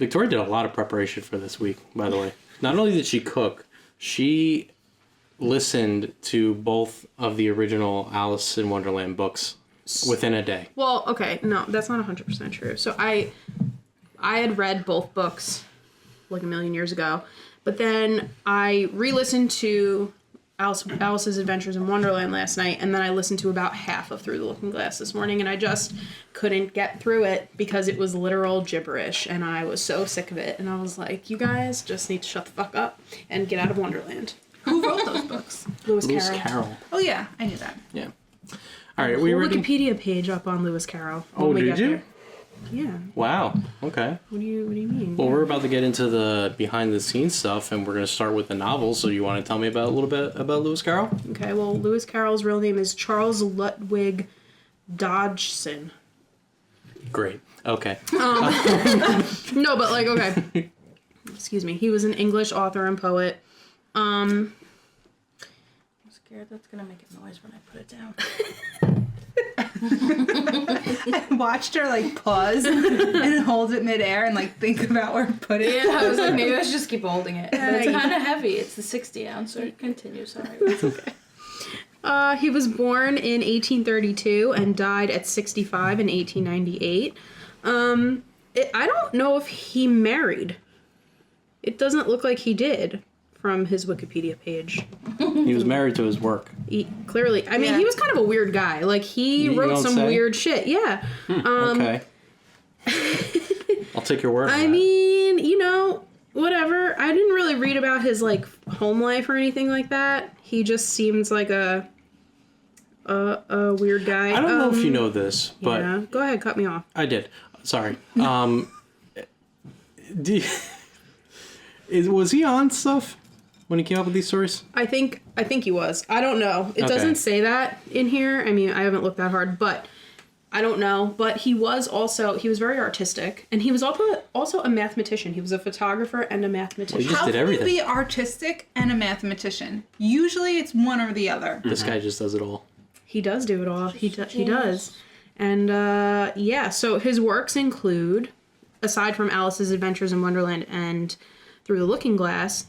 Victoria did a lot of preparation for this week, by the way. Not only did she cook, she listened to both of the original Alice in Wonderland books within a day. Well, okay, no, that's not 100% true. So I had read both books like a million years ago, but then I re-listened to Alice's Adventures in Wonderland last night, and then I listened to about half of Through the Looking Glass this morning, and I just couldn't get through it because it was literal gibberish, and I was so sick of it, and I was like, you guys just need to shut the fuck up and get out of Wonderland. Who wrote those books? Lewis Lewis Carroll. Carroll. Oh yeah, I knew that. Yeah. All right, Whole we ready? Wikipedia page up on Lewis Carroll. Oh, did you? There. Yeah. Wow. Okay. What do you mean? Well, we're about to get into the behind-the-scenes stuff, and we're going to start with the novel. So, you want to tell me a little bit about Lewis Carroll? Okay. Well, Lewis Carroll's real name is Charles Ludwig Dodgson. Great. Okay. No, but like, okay. Excuse me. He was an English author and poet. I'm scared that's gonna make a noise when I put it down. I watched her like pause and hold it midair and like think about where to put it. Yeah, I was like, maybe I should just keep holding it. But it's Yeah. kind of heavy. It's the 60 ounce, so continue. Sorry. It's okay. He was born in 1832 and died at 65 in 1898. I don't know if he married. It doesn't look like he did from his Wikipedia page. He was married to his work. Clearly. I mean, Yeah. he was kind of a weird guy. Like, he You wrote don't some say? weird shit. Yeah. Okay. I'll take your word for I that. mean, you know, whatever. I didn't really read about his, like, home life or anything like that. He just seems like a weird guy. I don't know if you know this, but yeah. Go ahead, cut me off. I did. Sorry. Was he on stuff when he came up with these stories? I think he was. I don't know. It Okay. doesn't say that in here. I mean, I haven't looked that hard, but I don't know. But he was very artistic, and he was also a mathematician. He was a photographer and a mathematician. Well, just How did can everything. you be artistic and a mathematician? Usually it's one or the other. This guy just does it all. He does do it all. He does. And yeah, so his works include, aside from Alice's Adventures in Wonderland and Through the Looking Glass,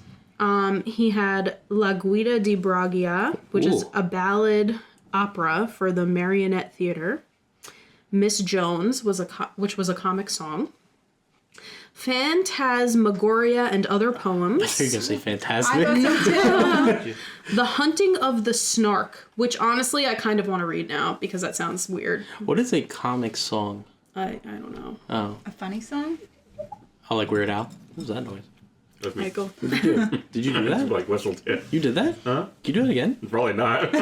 he had La Guida di Bragia, which is Ooh. a ballad opera for the Marionette Theater. Miss Jones, which was a comic song. Phantasmagoria and Other Poems. You're going to say I fantastic. thought so too. The Hunting of the Snark, which honestly I kind of want to read now because that sounds weird. What is a comic song? I don't know. Oh, A funny song? I like Weird Al. What was that noise? That's me. Michael. What did you do? Did you do It's that? like whistled it. You did that? Huh? Can you do it again? Probably not.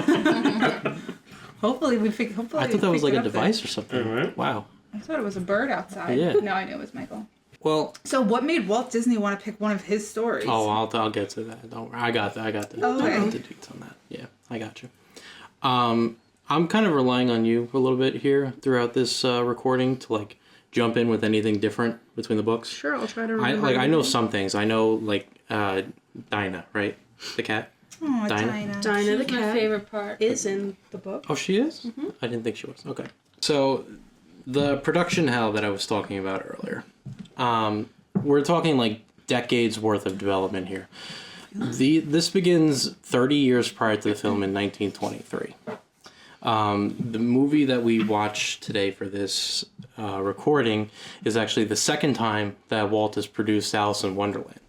Hopefully I thought that was like a device or Then. something. Alright. Wow. I thought it was a bird outside. Yeah. No, I knew it was Michael. Well, So what made Walt Disney want to pick one of his stories? I'll get to that. Don't worry. I got the Okay. deets on that. Yeah, I got you. I'm kind of relying on you a little bit here throughout this recording to like jump in with anything different between the books. Sure, I'll try to remember. I know some things. I know like Dinah, right? The cat. Oh, Dinah. Dinah. Dinah the That's my cat favorite part. is in the book. Oh, she is? Mm-hmm. I didn't think she was. Okay. So, the production hell that I was talking about earlier. We're talking like decades worth of development here. This begins 30 years prior to the film in 1923. The movie that we watched today for this recording is actually the second time that Walt has produced Alice in Wonderland.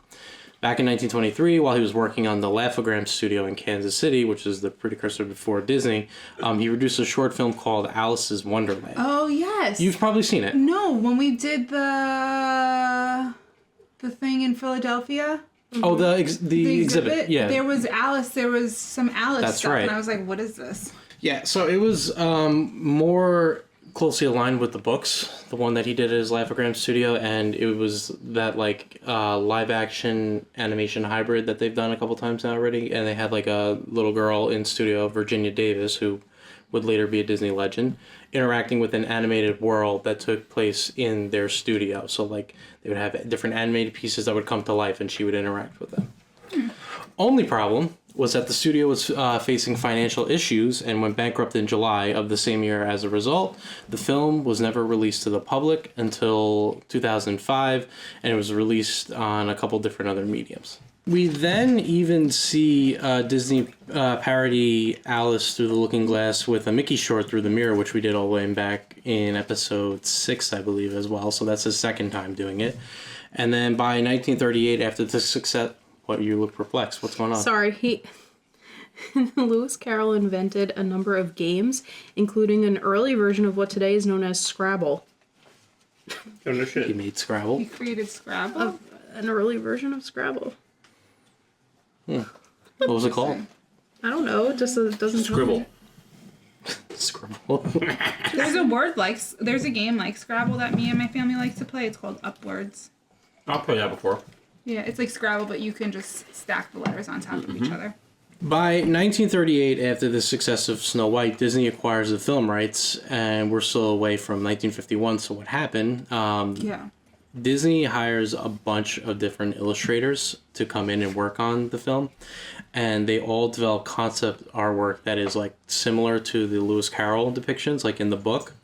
Back in 1923, while he was working on the Laugh-O-Gram studio in Kansas City, which is the precursor before Disney, he produced a short film called Alice's Wonderland. Oh, yes. You've probably seen it. No, when we did the thing in Philadelphia. Oh, the exhibit. Yeah. There was some Alice That's stuff, right. and I was like, what is this? Yeah, so it was more closely aligned with the books, the one that he did at his Laugh-O-Gram studio, and it was that like live action animation hybrid that they've done a couple times now already, and they had like a little girl in studio, Virginia Davis, who would later be a Disney legend, interacting with an animated world that took place in their studio. So like they would have different animated pieces that would come to life and she would interact with them. Only problem was that the studio was facing financial issues and went bankrupt in July of the same year. As a result, the film was never released to the public until 2005, and it was released on a couple different other mediums. We then even see Disney parody Alice Through the Looking Glass with a Mickey short Through the Mirror, which we did all the way back in episode 6, I believe, as well. So that's his second time doing it. And then by 1938, after the success... What, you look perplexed. What's going on? Sorry, Lewis Carroll invented a number of games, including an early version of what today is known as Scrabble. Oh, no shit. He made Scrabble. He created Scrabble. An early version of Scrabble. What was it called? I don't know. It just doesn't tell Scribble. me. Scribble. There's a game like Scrabble that me and my family like to play. It's called Upwards. I'll play that before. Yeah, it's like Scrabble, but you can just stack the letters on top of each other. By 1938, after the success of Snow White, Disney acquires the film rights, and we're still away from 1951. So what happened? Yeah. Disney hires a bunch of different illustrators to come in and work on the film, and they all develop concept artwork that is like similar to the Lewis Carroll depictions, like in the book.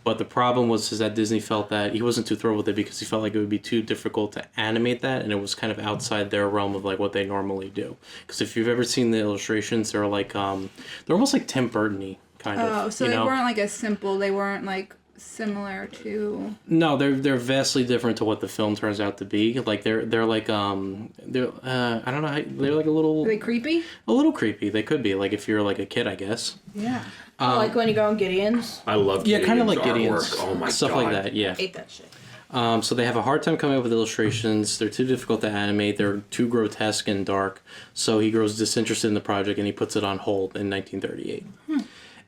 But the problem was that Disney felt that he wasn't too thrilled with it because he felt like it would be too difficult to animate that, and it was kind of outside their realm of like what they normally do. Because if you've ever seen the illustrations, they're like they're almost like Tim Burton-y kind of. Oh, so they weren't like as simple. They weren't like similar to. No, they're vastly different to what the film turns out to be. Like they're like I don't know, they're like a little. Are they creepy? A little creepy. They could be like if you're like a kid, I guess. Yeah. Like when you go on Gideon's. I love Yeah, kind of like Gideon's Gideon's. artwork. Oh my stuff god. like that. Yeah. I ate that shit. So they have a hard time coming up with illustrations. They're too difficult to animate. They're too grotesque and dark. So he grows disinterested in the project and he puts it on hold in 1938.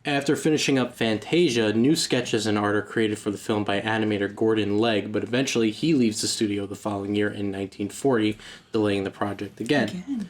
After finishing up Fantasia, new sketches and art are created for the film by animator Gordon Legg, but eventually he leaves the studio the following year in 1940, delaying the project again.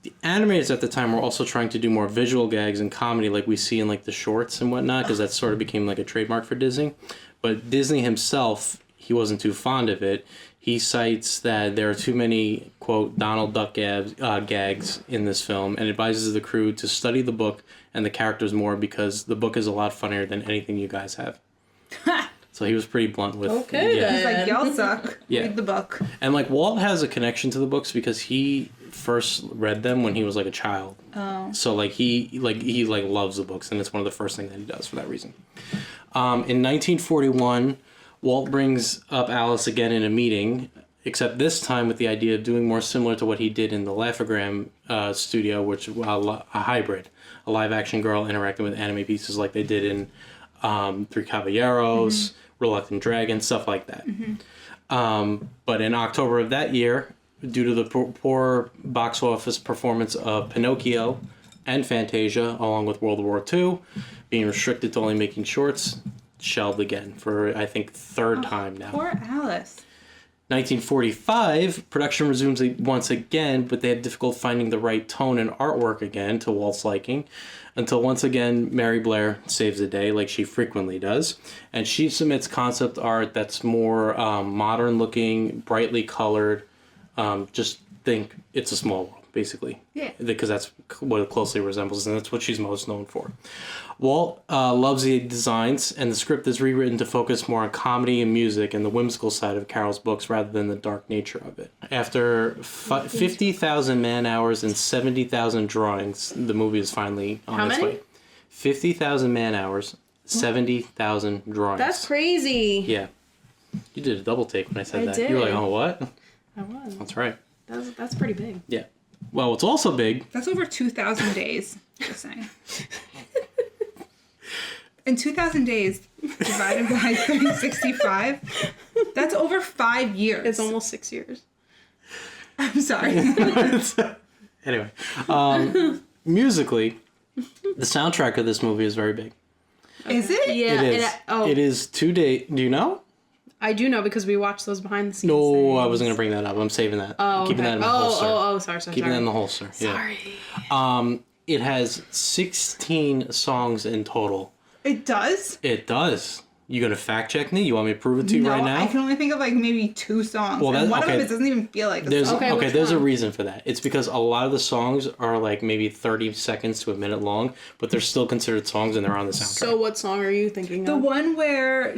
The animators at the time were also trying to do more visual gags and comedy like we see in like the shorts and whatnot, because that sort of became like a trademark for Disney. But Disney himself, he wasn't too fond of it. He cites that there are too many, quote, Donald Duck gags in this film, and advises the crew to study the book and the characters more because the book is a lot funnier than anything you guys have. So he was pretty blunt with... Okay, yeah. He's like, y'all suck. Yeah. Read the book. And like Walt has a connection to the books because he first read them when he was like a child. Oh. So like he loves the books, and it's one of the first things that he does for that reason. In 1941, Walt brings up Alice again in a meeting, except this time with the idea of doing more similar to what he did in the Laugh-O-Gram studio, which a hybrid, a live-action girl interacting with anime pieces like they did in Three Caballeros, Reluctant Dragon, stuff like that. But in October of that year, due to the poor box office performance of Pinocchio and Fantasia, along with World War II, being restricted to only making shorts, shelved again for, I think, third time now. Poor Alice. 1945, production resumes once again, but they had difficult finding the right tone and artwork again to Walt's liking, until once again Mary Blair saves the day, like she frequently does, and she submits concept art that's more modern looking, brightly colored. Just think It's a Small World, basically. Yeah. Because that's what it closely resembles, and that's what she's most known for. Walt loves the designs, and the script is rewritten to focus more on comedy and music and the whimsical side of Carroll's books rather than the dark nature of it. After 50,000 man-hours and 70,000 drawings, the movie is finally on its way. 50,000 man-hours, 70,000 drawings. That's crazy. Yeah. You did a double take when I said I that. did. You were like, oh, what? I was. That's right. That's pretty big. Yeah. Well, what's also big... That's over 2,000 days. Just saying. In 2,000 days, divided by 365, that's over 5 years. It's almost 6 years. I'm sorry. Anyway. Musically, the soundtrack of this movie is very big. Is it? Yeah. It is. It is 2 days. Do you know? I do know because we watched those behind the scenes. No, things. I wasn't going to bring that up. I'm saving that. Oh, Keeping okay. that in the holster. Sorry. Keeping that in the holster. Sorry. Yeah. It has 16 songs in total. It does? It does. You gonna fact check me? You want me to prove it to you No, right now? I can only think of like maybe 2 songs. Well, and that- one okay. of them it doesn't even feel like a There's song. Okay, there's which a one? reason for that. It's because a lot of the songs are like maybe 30 seconds to a minute long, but they're still considered songs and they're on the soundtrack. So what song are you thinking The of? one where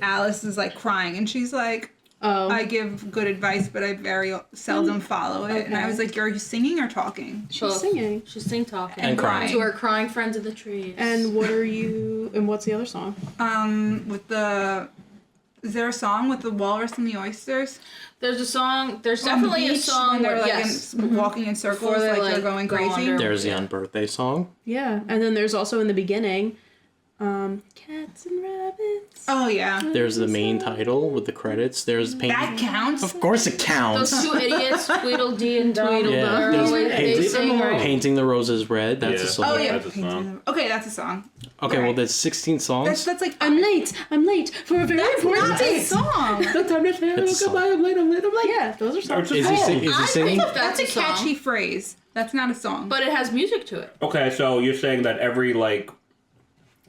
Alice is like crying and she's like, Oh. I give good advice, but I very seldom follow it. And I was like, are you singing or talking? She's singing. She's sing talking. And crying. To our crying friends of the trees. And what are you? And what's the other song? Is there a song with the walrus and the oysters? there's a song. There's On the definitely a beach song when they're where, like yes. walking in circles, Before they, like they're like, going go crazy. under- There's the Yeah. Unbirthday song. Yeah, and then there's also in the beginning, cats and rabbits. Oh yeah, There's the main title with the credits. There's that painting. counts. Of course it counts. Those 2 idiots, Tweedledee and Tweedledum. Yeah, there's like, they painting, sing, right? Painting the Roses Red. That's Yeah. a song. Oh yeah, That's a song. Okay, that's a song. Okay, well Right. there's 16 songs. That's like I'm late for a very important not a date. song. The time to fail. It's a song. I'm late. Yeah, those are songs. Is he singing? That's a That's a song. catchy phrase. That's not a song. But it has music to it. Okay, so you're saying that every like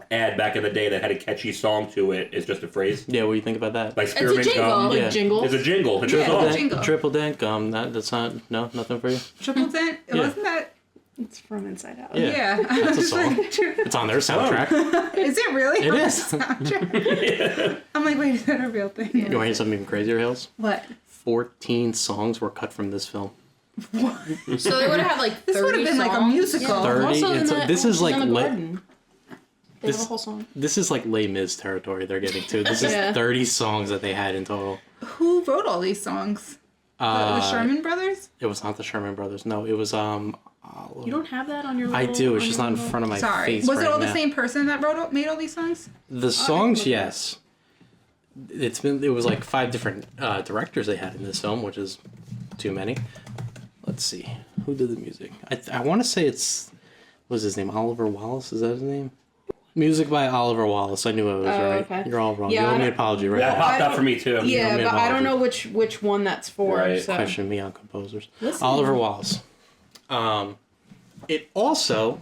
ad back in the day that had a catchy song to it is just a phrase? Yeah, what do you think about that? Like a spearmint jingle. gum. Like Yeah. jingle. It's a jingle. It's a Yeah. song. Jingle. Triple dent gum. That's not nothing for you. Triple Dent? Yeah. Wasn't that? It's from Inside Out. Yeah. Yeah. That's a song. It's on their soundtrack. Is it really? It on the is. soundtrack? I'm like, wait, is that a real thing? You want to hear something even crazier, Hills? What? 14 songs were cut from this film. So they would have had like 30 This would have been like a songs. musical. 30. Also, in It's that, this is like in the la- garden. They have this- a whole song. this is like Les Mis territory they're getting to. This is Yeah. 30 songs that they had in total. Who wrote all these songs? The Sherman Brothers? It was not the Sherman Brothers. No, it was You don't have that on your. I Little, do. It's on just your not in little- front of my Sorry. face Was right it all now. the same person that made all these songs? The songs, look it up. yes. It was like 5 different directors they had in this film, which is too many. Let's see who did the music. I want to say what's his name? Oliver Wallace. Is that his name? Music by Oliver Wallace. I knew I was right. okay. You're all wrong. Yeah, you owe I me an don't- apology right That now. popped up for me too. Yeah, me but an I don't apology. know which one that's for. Right. So. Question me on composers. Listen. Oliver Wallace. It also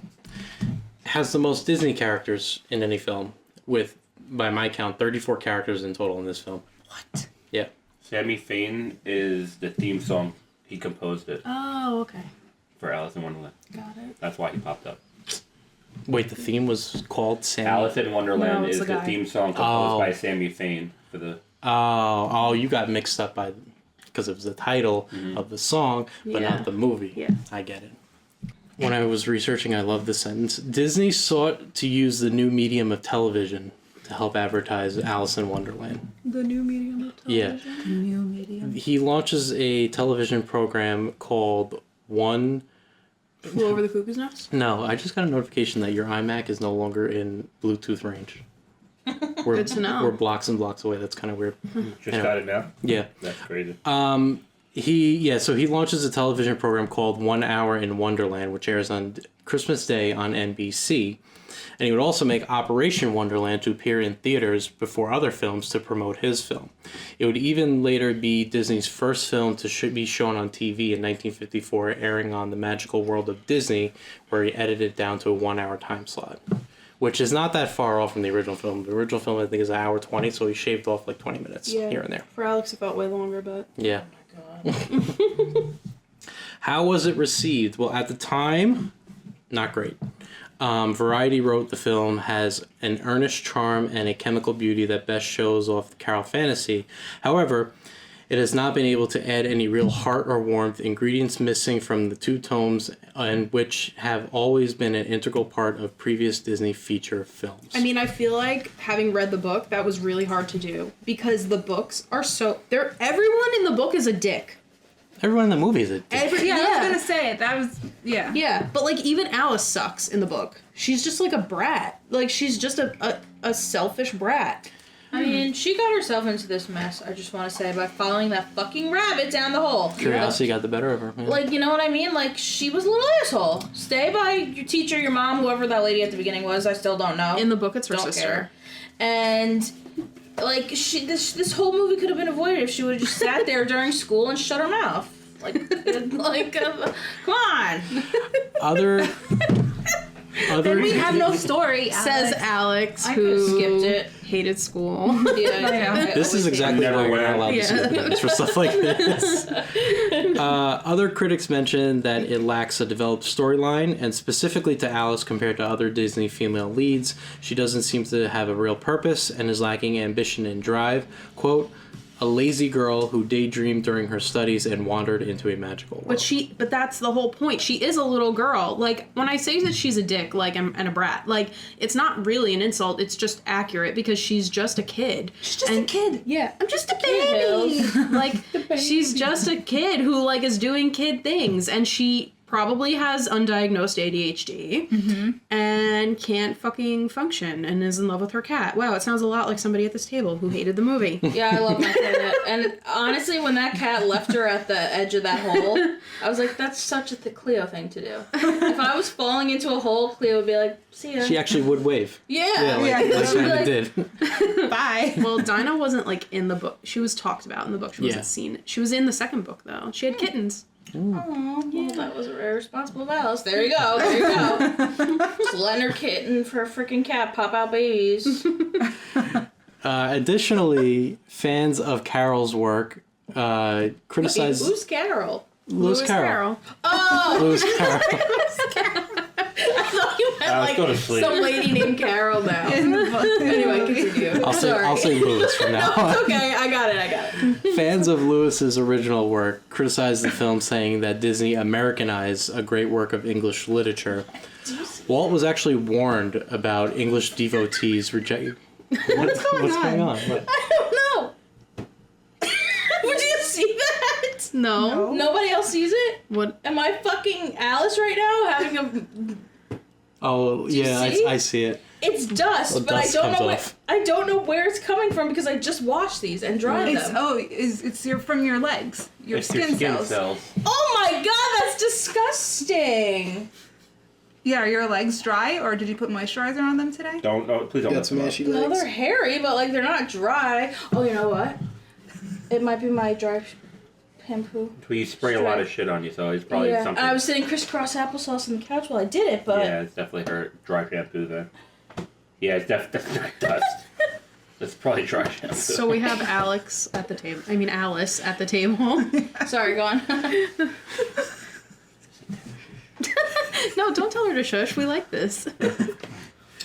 has the most Disney characters in any film, with, by my count, 34 characters in total in this film. What? Yeah. Sammy Fain is the theme song. He composed it Oh, okay. for Alice in Wonderland. Got it. That's why he popped up. Wait, the theme was called Sam. Alice in Wonderland No, it's is the the guy. theme song composed Oh. by Sammy Fain for the. Oh, you got mixed up because it was the title of the song, but Yeah. not the movie. Yeah. I get it. When I was researching, I love this sentence. Disney sought to use the new medium of television to help advertise Alice in Wonderland. The new medium of Yeah. television. New medium. He launches a television program called Flew over the cuckoo's nest. No, I just got a notification that your iMac is no longer in Bluetooth range. We're, Good to know. We're blocks and blocks away. That's kind of weird. Just Anyway. got it now. Yeah. That's crazy. So he launches a television program called 1 Hour in Wonderland, which airs on Christmas Day on NBC. And he would also make Operation Wonderland to appear in theaters before other films to promote his film. It would even later be Disney's first film to be shown on TV in 1954, airing on The Magical World of Disney, where he edited it down to a 1 hour time slot, which is not that far off from the original film. The original film, I think, is 1:20, so he shaved off like 20 minutes here and there. For Alex, it felt way longer, but. Yeah. How was it received? Well, at the time, not great. Variety wrote the film has an earnest charm and a chemical beauty that best shows off the Carol fantasy. However, it has not been able to add any real heart or warmth, ingredients missing from the 2 tomes, and which have always been an integral part of previous Disney feature films. I mean, I feel like having read the book, that was really hard to do because the books are so. Everyone in the book is a dick. Everyone in the movie is a dick. I was gonna say that was Yeah, but like even Alice sucks in the book. She's just like a brat. Like she's just a selfish brat. I mean, she got herself into this mess, I just want to say, by following that fucking rabbit down the hole. Curiosity got the better of her. Yeah. Like, you know what I mean? Like, she was a little asshole. Stay by your teacher, your mom, whoever that lady at the beginning was. I still don't know. In the book, it's her Don't sister. care. And, like, this whole movie could have been avoided if she would have just sat there during school and shut her mouth. Come on. Other we have no story. Says Alex, I could have who skipped it. hated school. Yeah, This is exactly Never why we're went. not allowed to see the movies for stuff like this. Other critics mentioned that it lacks a developed storyline, and specifically to Alice compared to other Disney female leads, she doesn't seem to have a real purpose and is lacking ambition and drive. Quote, a lazy girl who daydreamed during her studies and wandered into a magical world. But that's the whole point. She is a little girl. Like, when I say that she's a dick, like, and a brat, like, it's not really an insult. It's just accurate because she's just a kid. She's just a kid. Yeah, I'm just a baby. Like, she's just a kid who, like, is doing kid things, and she probably has undiagnosed ADHD and can't fucking function and is in love with her cat. Wow, it sounds a lot like somebody at this table who hated the movie. Yeah, I love my cat. And honestly, when that cat left her at the edge of that hole, I was like, that's such a Cleo thing to do. If I was falling into a hole, Cleo would be like, see ya. She actually would wave. Yeah. Like Dinah like- did. Bye. Well, Dinah wasn't, like, in the book. She was talked about in the book. She wasn't seen. She was in the second book, though. She had kittens. Oh, well, that was very responsible of Alice. There you go. There you go. Just letting her kitten for a freaking cat pop out babies. Additionally, fans of Carol's work criticized Who's Carol? Lewis Carroll. Oh, Lewis Carroll. I thought you meant I was like going to sleep. some lady named Carol now. In the book. Anyway, continue. I'll say Lewis from now on. Okay, I got it. Fans of Lewis's original work criticized the film, saying that Disney Americanized a great work of English literature. Walt was actually warned about English devotees rejecting. What's going on? What? I don't know. Would you see that? No. Nobody else sees it? What? Am I fucking Alice right now having a... Oh you yeah, see? I see it. It's dust, Well, but dust I don't comes know off. I don't know where it's coming from because I just washed these and dried them. It's from your legs, your It's skin, cells. Oh my god, that's disgusting! Yeah, are your legs dry, or did you put moisturizer on them today? Please don't mess them up. No, they're hairy, but like they're not dry. Oh, you know what? It might be my dry shampoo. Well, you spray a lot of shit on you, so it's probably Yeah, something. I was sitting crisscross applesauce on the couch while I did it, but Yeah, it's definitely her dry shampoo then. Yeah, it's definitely not dust. It's probably dry shampoo. So we have Alice at the table. sorry, go on. No, don't tell her to shush. We like this.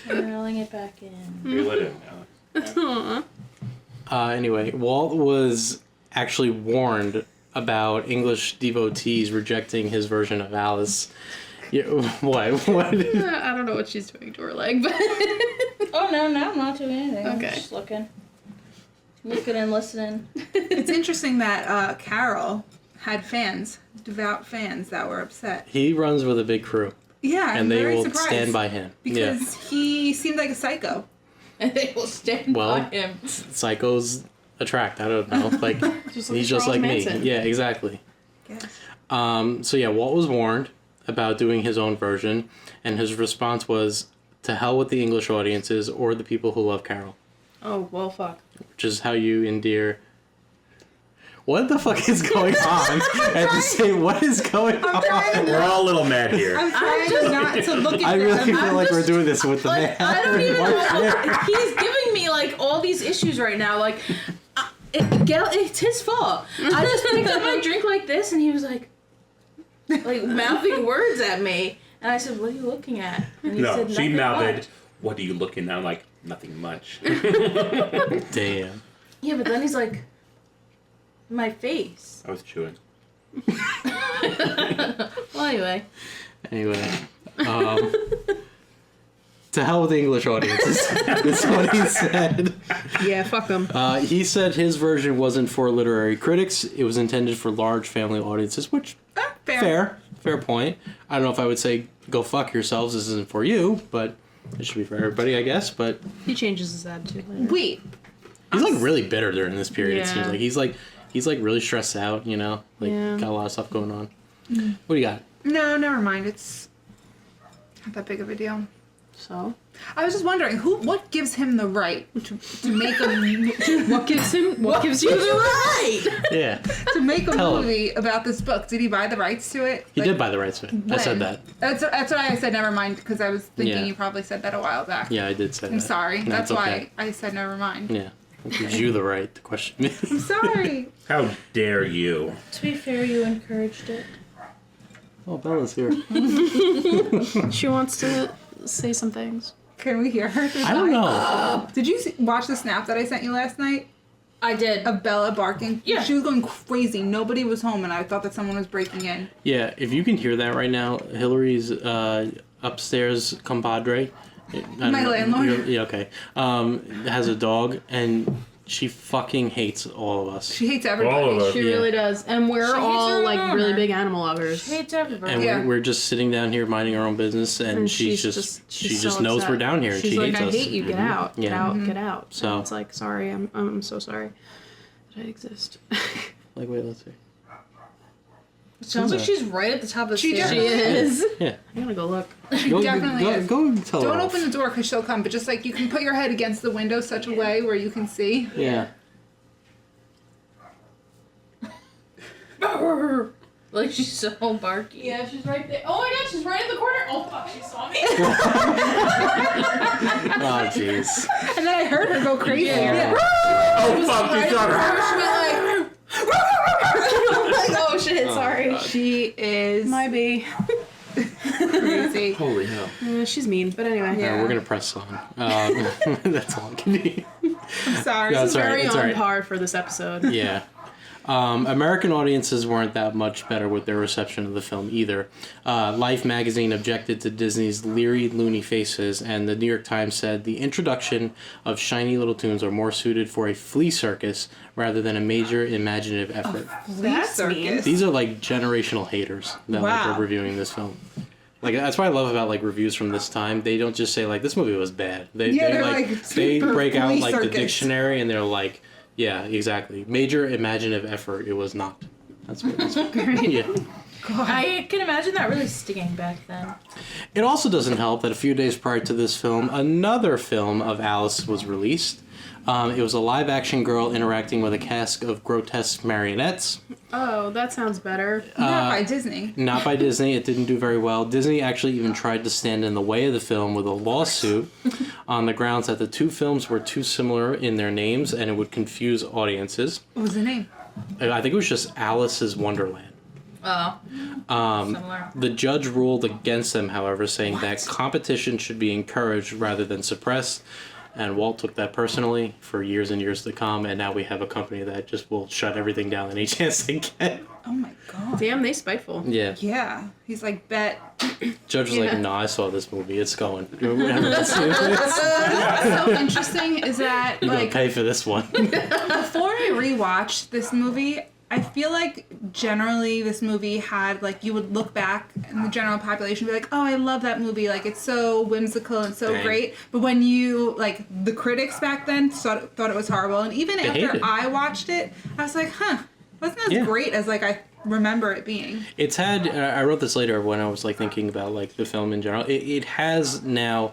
I'm rolling it back in. Reel it in now. Anyway, Walt was actually warned about English devotees rejecting his version of Alice. Yeah, what? What? I don't know what she's doing to her leg, but Oh no, I'm not doing anything. I'm Okay. just looking and listening. It's interesting that Carol had fans, devout fans that were upset. He runs with a big crew, Yeah, I'm and they very will surprised stand by him. because he seemed like a psycho. And they will stand Well, by him. Psychos attract. I don't know. Like Just he's just Charles like Manson. me. Yeah, exactly. Yes. So yeah, Walt was warned about doing his own version, and his response was, "To hell with the English audiences or the people who love Carol," oh well, fuck. which is how you endear. What the fuck is going on? I have to say, what is going on? We're all a little mad here. I'm trying not to look at I really them. feel like we're doing this with the man. I don't even Watch know. it. He's giving me like all these issues right now. Like, it's his fault. I just picked up my drink like this, and he was like mouthing words at me, and I said, "What are you looking at?" And he No, said, she "Nothing mouthed, much." "What are you looking at?" I'm like, nothing much. Damn. Yeah, but then he's like, "My face." I was chewing. Well, anyway. Anyway, to hell with the English audiences. That's what he said. Yeah, fuck them. He said his version wasn't for literary critics. It was intended for large family audiences, which, fair point. I don't know if I would say, go fuck yourselves, this isn't for you, but it should be for everybody, I guess. But He changes his attitude later. Wait, he's like really bitter during this period, it seems Yeah. like. He's like really stressed out, you know? Like, Yeah. got a lot of stuff going on. What do you got? no, never mind. It's not that big of a deal. So I was just wondering what gives him the right to make a what gives you the right? Yeah. to make a Tell him. movie about this book? Did he buy the rights to it? He did buy the rights to it. I said that. That's what I said. Never mind, because I was thinking Yeah. you probably said that a while back. Yeah, I did say that. I'm sorry. No, That's it's why okay. I said never mind. Yeah. It gives you the right to question me. I'm sorry. How dare you? To be fair, you encouraged it. Oh, Bella's here. She wants to say some things. Can we hear her? I don't know. Did you watch the snap that I sent you last night I did. of Bella barking? Yeah. She was going crazy. Nobody was home, and I thought that someone was breaking in. Yeah, if you can hear that right now, Hillary's upstairs compadre. I don't My know, landlord? Yeah, okay. Has a dog, and she fucking hates all of us. She hates everybody. All of us. She Yeah. really does, and we're She hates all her like owner. really big animal lovers. Hates everybody. And Yeah. we're just sitting down here minding our own business, and she just so knows upset. we're down here, and She's she like, hates I us. hate you. Get out. Get Yeah. out. Get out. So- And it's like, sorry. I'm so sorry that I exist. Like, wait, let's see. It sounds like she's right at the top of the She stairs. She is. Yeah. I'm gonna go look. She Go, definitely go, is. go and tell her Don't off. open the door because she'll come, but just like you can put your head against the window such a way where you can see. Yeah. Like she's so barky. Yeah, she's right there. Oh my god, she's right in the corner. Oh fuck, she saw me. Oh, jeez. And then I heard her go crazy. Oh, fuck, you got her. Oh shit, sorry. She is My bee. crazy. Holy hell. She's mean, but anyway. Yeah. We're gonna press on. That's all it can be. I'm sorry. No, it's all right, Very it's all on right. par for this episode. Yeah. American audiences weren't that much better with their reception of the film either. Life magazine objected to Disney's leery, loony faces, and the New York Times said the introduction of shiny little tunes are more suited for a flea circus rather than a major imaginative effort. That's mean. These are like generational haters that like, Wow. are reviewing this film. Like that's what I love about like reviews from this time. They don't just say like this movie was bad. They they're they super break out flea like the circus. dictionary and they're like, yeah, exactly. Major imaginative effort. It was not. That's what it's yeah. I can imagine that really stinging back then. It also doesn't help that a few days prior to this film, another film of Alice was released. It was a live-action girl interacting with a cast of grotesque marionettes. Oh, that sounds better. Not by Disney. Not by Disney. It didn't do very well. Disney actually even tried to stand in the way of the film with a lawsuit on the grounds that the two films were too similar in their names and it would confuse audiences. What was the name? I think it was just Alice's Wonderland. Oh. Similar. The judge ruled against them, however, saying that competition should be encouraged rather than suppressed. And Walt took that personally for years and years to come, and now we have a company that just will shut everything down any chance they get. Oh my god. Damn, they spiteful. Yeah. Yeah. He's like, bet. Judge was Yeah. like, no, I saw this movie. It's going. You're What's so interesting is that, going to like, pay for this one. before I rewatched this movie, I feel like generally this movie had, like, you would look back and the general population would be like, oh, I love that movie. Like, it's so whimsical and so Dang. great. But when you, like, the critics back then thought it was horrible. And even hated after it. I watched it, I was like, huh, wasn't as Yeah. great as, like, I remember it being. It's had, I wrote this later when I was like thinking about like the film in general. It has now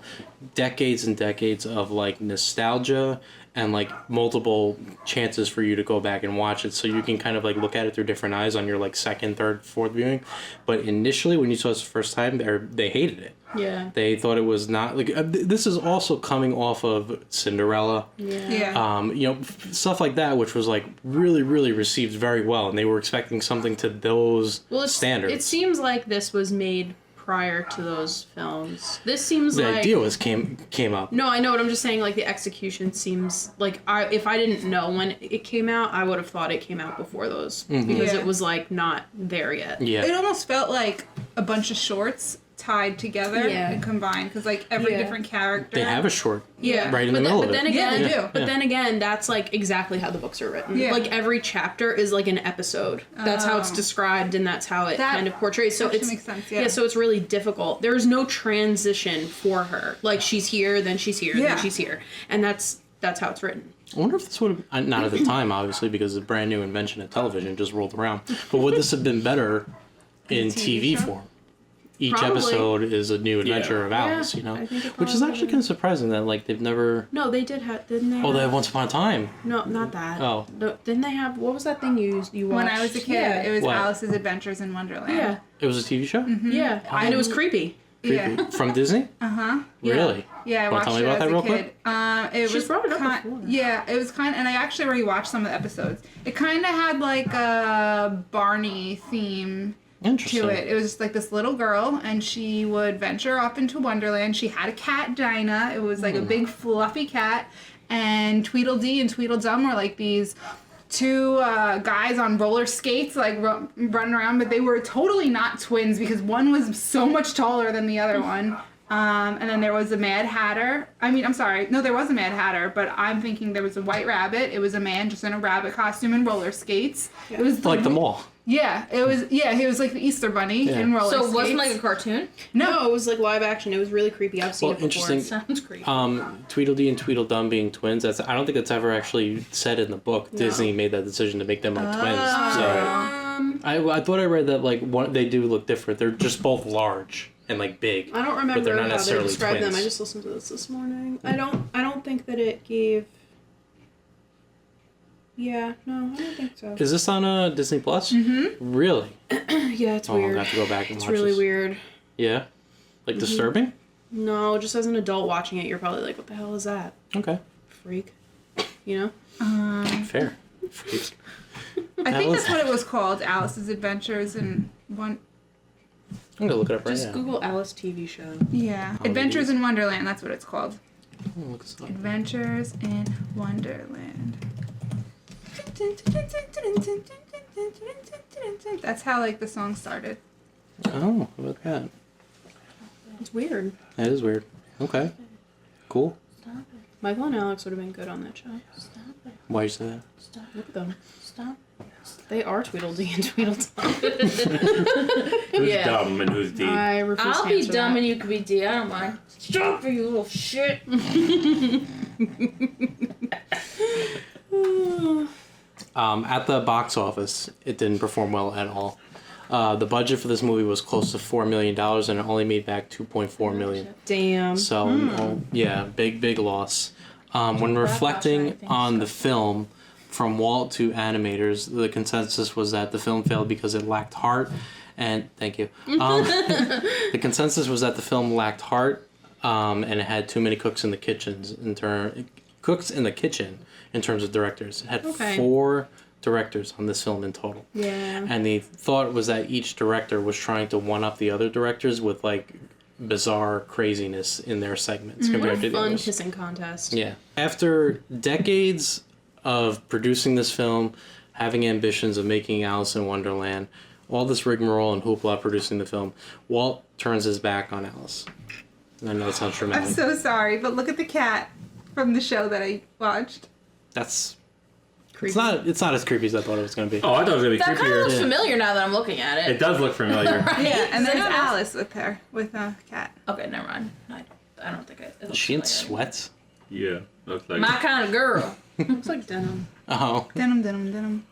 decades and decades of like nostalgia and like multiple chances for you to go back and watch it, so you can kind of like look at it through different eyes on your like second, third, fourth viewing. But initially when you saw it the first time, they hated it. Yeah. They thought it was not like this is also coming off of Cinderella. Yeah. You know, stuff like that, which was like really, really received very well, and they were expecting something to those standards. It seems like this was made prior to those films. This seems The like idea was came up. No, I know, but I'm just saying like the execution seems like if I didn't know when it came out, I would have thought it came out before those because Yeah. it was like not there yet. Yeah. It almost felt like a bunch of shorts tied together Yeah. and combined, because like every Yeah. different character. They have a short Yeah, right in the but middle but of then it. Yeah, again, they do. But then again, that's like exactly how the books are written. Yeah. Like every chapter is like an episode. That's how it's Oh. described, and that's how it That kind of portrays. So actually it's makes sense, yeah. So it's really difficult. There's no transition for her. Like she's here, then she's here, Yeah. then she's here, and that's how it's written. I wonder if this would have not at the time, obviously, because the brand new invention of television just rolled around. But would this have been better in TV TV show? form? each Probably. episode is a new adventure of Alice, you know, I think it which is probably actually is. kind of surprising that like they've never. No, they did have. Didn't they? Oh, they have, had Once Upon a Time. No, not that. Oh. No, didn't they have? What was that thing you watched? When I was a kid, Yeah. it was What? Alice's Adventures in Wonderland. Yeah. It was a TV show. Yeah. And it was creepy. Yeah. From Disney. Uh-huh. Yeah. Really? Yeah, I Wanna watched tell me it about as that a real kid. quick? It She's was brought it up kind, before. Yeah, it was kind, and I actually rewatched some of the episodes. It kind of had like a Barney theme Interesting. to it. It was just like this little girl, and she would venture off into Wonderland. She had a cat, Dinah. It was like a big fluffy cat, and Tweedledee and Tweedledum were like these two guys on roller skates, like running around, but they were totally not twins because one was so much taller than the other one. And then there was a Mad Hatter. I'm sorry. No, there was a Mad Hatter, but I'm thinking there was a White Rabbit. It was a man just in a rabbit costume and roller skates. It was Like the mall. Yeah, it was. Yeah, he was like the Easter Bunny Yeah. in roller So skates. it wasn't like a cartoon? No, it was like live action. It was really creepy. I've seen Well, it before. interesting. Sounds creepy. Tweedledee and Tweedledum being twins. I don't think that's ever actually said in the book. Disney made that decision to make them like twins. So I thought I read that like they do look different. They're just both large and like big. I don't remember But they're not how they necessarily described them. twins. I just listened to this morning. I don't think that it gave. Yeah, no, I don't think so. Is this on Disney Plus? Mm-hmm. Really? Yeah, it's Oh, weird. I'll have to go back and It's watch really this. weird. Yeah? Like disturbing? No, just as an adult watching it, you're probably like, "What the hell is that, Okay. freak?" You know? Fair. Freak. I think was that's what it was called. Alice's Adventures in one. I'm gonna look it up right Just now. Google Alice TV show. Yeah, Oh, Adventures it is. in Wonderland. That's what it's called. Oh, look this up. Adventures in Wonderland. That's how like the song started. Oh, how about that? It's weird. That is weird. Okay. Cool. Stop it. Michael and Alex would have been good on that show. Stop it. Why you say that? Stop. Look at them. Stop. They are Tweedledee and Tweedledum. Who's Yeah. dumb and who's deep? I refuse I'll to be answer dumb that. and you can be D. I don't mind. Stop it, you little shit. At the box office, it didn't perform well at all. The budget for this movie was close to $4 million, and it only made back $2.4 million. Damn. So, yeah, big loss. When reflecting on the film, from Walt to animators, the consensus was that the film failed because it lacked heart. And thank you. The consensus was that the film lacked heart, and it had too many cooks in the kitchen in terms of directors. It had Okay. 4 directors on this film in total. Yeah. And the thought was that each director was trying to one up the other directors with like bizarre craziness in their segments What compared a to the fun others. kissing contest. Yeah. After decades of producing this film, having ambitions of making Alice in Wonderland, all this rigmarole and hoopla producing the film, Walt turns his back on Alice. And I know it sounds I'm dramatic. so sorry, but look at the cat from the show that I watched. That's Creepy. it's not as creepy as I thought it was going to be. Oh, I thought it was gonna be That kind of creepier. looks familiar now that I'm looking at It it. does look familiar. Yeah, and there's Yeah. Alice with her, with a cat. Okay, never mind. I don't think it Is looks she in familiar. sweats? Yeah, looks like. My kind of girl. Looks like denim. Oh. Denim.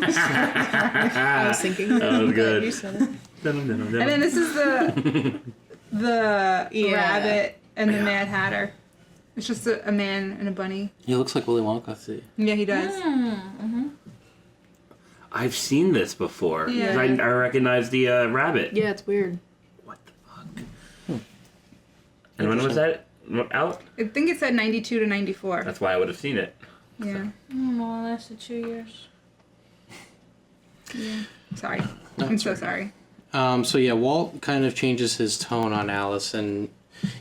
I was thinking. That was I'm glad good. You said it. And then this is the Yeah. rabbit and the Mad Hatter. It's just a man and a bunny. He looks like Willy Wonka. See. Yeah, he does. I've seen this before. Yeah. 'Cause I recognize the rabbit. Yeah, it's weird. What the fuck? And when was that out? I think it said 92 to 94. That's why I would have seen it. Yeah. Oh, it lasted 2 years. Yeah. Sorry. No, I'm it's so okay. sorry. So yeah, Walt kind of changes his tone on Alice, and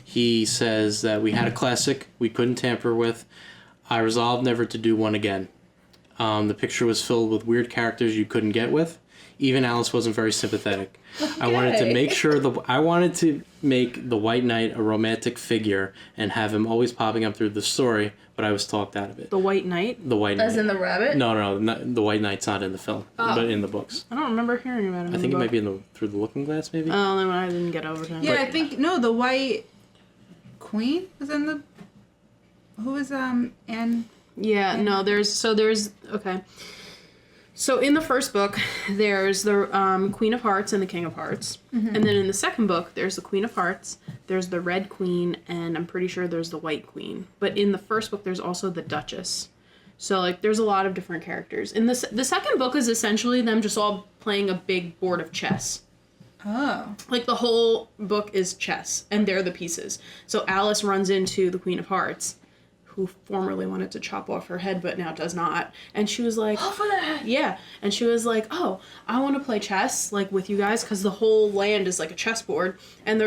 he says that we had a classic we couldn't tamper with. I resolved never to do one again. The picture was filled with weird characters you couldn't get with. Even Alice wasn't very sympathetic. I wanted to make the White Knight a romantic figure and have him always popping up through the story, but I was talked out of it. The White Knight. The White Knight. As in the rabbit? No, the White Knight's not in the film, but in the books. I don't remember hearing about him. I think it might be in the Through the Looking Glass, maybe. Oh, then I didn't get over to him. Yeah, I think the White Queen was in the. Who was Anne? Yeah, no, there's okay. So in the first book, there's the Queen of Hearts and the King of Hearts. And then in the second book, there's the Queen of Hearts, there's the Red Queen, and I'm pretty sure there's the White Queen. But in the first book, there's also the Duchess. So, like, there's a lot of different characters. In the second book is essentially them just all playing a big board of chess. Oh. Like, the whole book is chess, and they're the pieces. So Alice runs into the Queen of Hearts, who formerly wanted to chop off her head, but now does not. And she was like, Oh, for that! yeah. And she was like, oh, I want to play chess, like, with you guys, because the whole land is like a chessboard. And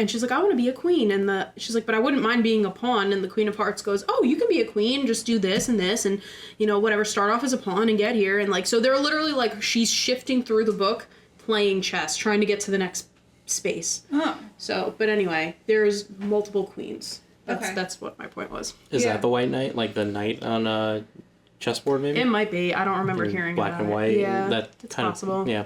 she's like, I want to be a queen. And she's like, but I wouldn't mind being a pawn. And the Queen of Hearts goes, oh, you can be a queen, just do this, and, you know, whatever, start off as a pawn and get here. And, like, so they're literally, like, she's shifting through the book, playing chess, trying to get to the next space. Oh. So, but anyway, there's multiple queens. Okay. That's what my point was. Is Yeah. that the white knight? Like the knight on a chessboard, maybe? It might be. I don't remember In hearing black about and it. white. Yeah, That it's kind possible. Of, yeah.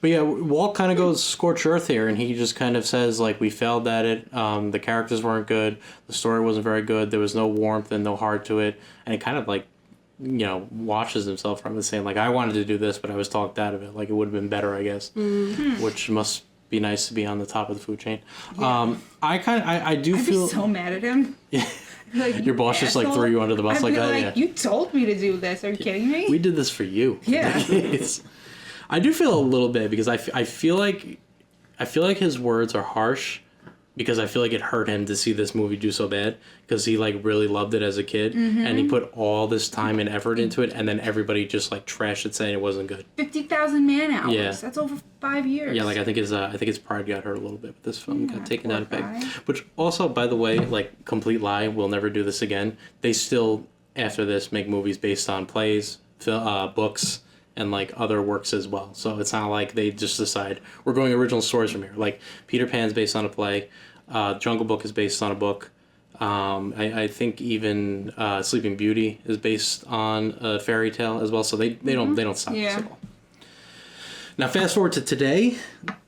But yeah, Walt kind of goes scorched earth here, and he just kind of says, like, we failed at it. The characters weren't good. The story wasn't very good. There was no warmth and no heart to it. And it kind of, like, you know, washes himself from it, saying, like, I wanted to do this, but I was talked out of it. Like, it would have been better, I guess. Mm-hmm. Which must be nice to be on the top of the food chain. I do I'd feel... be so mad at him. Like, Your boss just, like, asshole. threw you under the bus I'd like be that? like, Yeah. you told me to do this. Are you kidding me? We did this for you. Yeah. I do feel a little bit because I feel like his words are harsh because I feel like it hurt him to see this movie do so bad because he like really loved it as a kid and he put all this time and effort into it and then everybody just like trashed it saying it wasn't good. 50,000 man hours. Yeah. That's over 5 years. Yeah, like I think his pride got hurt a little bit with this film. Got taken poor out of peg. guy. Which also, by the way, like complete lie, we'll never do this again. They still after this make movies based on plays, books, and like other works as well. So it's not like they just decide we're going original stories from here. Like Peter Pan's based on a play, Jungle Book is based on a book. I think even Sleeping Beauty is based on a fairy tale as well. So they don't stop this at all. Now, fast forward to today,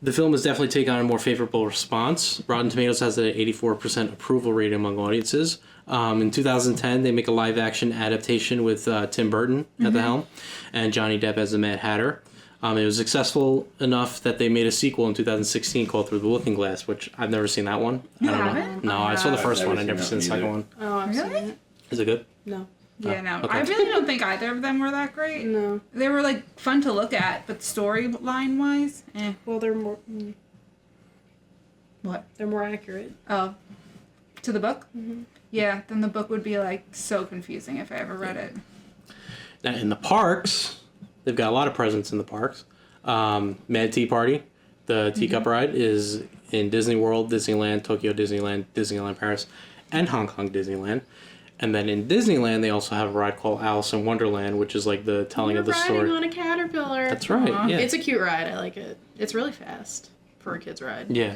the film has definitely taken on a more favorable response. Rotten Tomatoes has an 84% approval rating among audiences. In 2010, they make a live-action adaptation with Tim Burton at the helm and Johnny Depp as the Mad Hatter. It was successful enough that they made a sequel in 2016 called Through the Looking Glass, which I've never seen that one. You I don't haven't? know. No, I saw the I've first never one. I seen never that seen the one second either. one. Oh, I've seen Really? it. Is it good? No. Yeah, no. okay. I really don't think either of them were that great. No. They were like fun to look at, but storyline wise, Well, they're more What? they're more accurate. Oh, to the book? Mm-hmm. Yeah, then the book would be like so confusing if I ever read it. Now, in the parks, they've got a lot of presents in the parks. Mad Tea Party, the teacup ride, is in Disney World, Disneyland, Tokyo Disneyland, Disneyland Paris, and Hong Kong Disneyland. And then in Disneyland, they also have a ride called Alice in Wonderland, which is like the telling of the riding story. on a caterpillar. That's right. Aw. Yeah. It's a cute ride. I like it. It's really fast for a kid's ride. Yeah.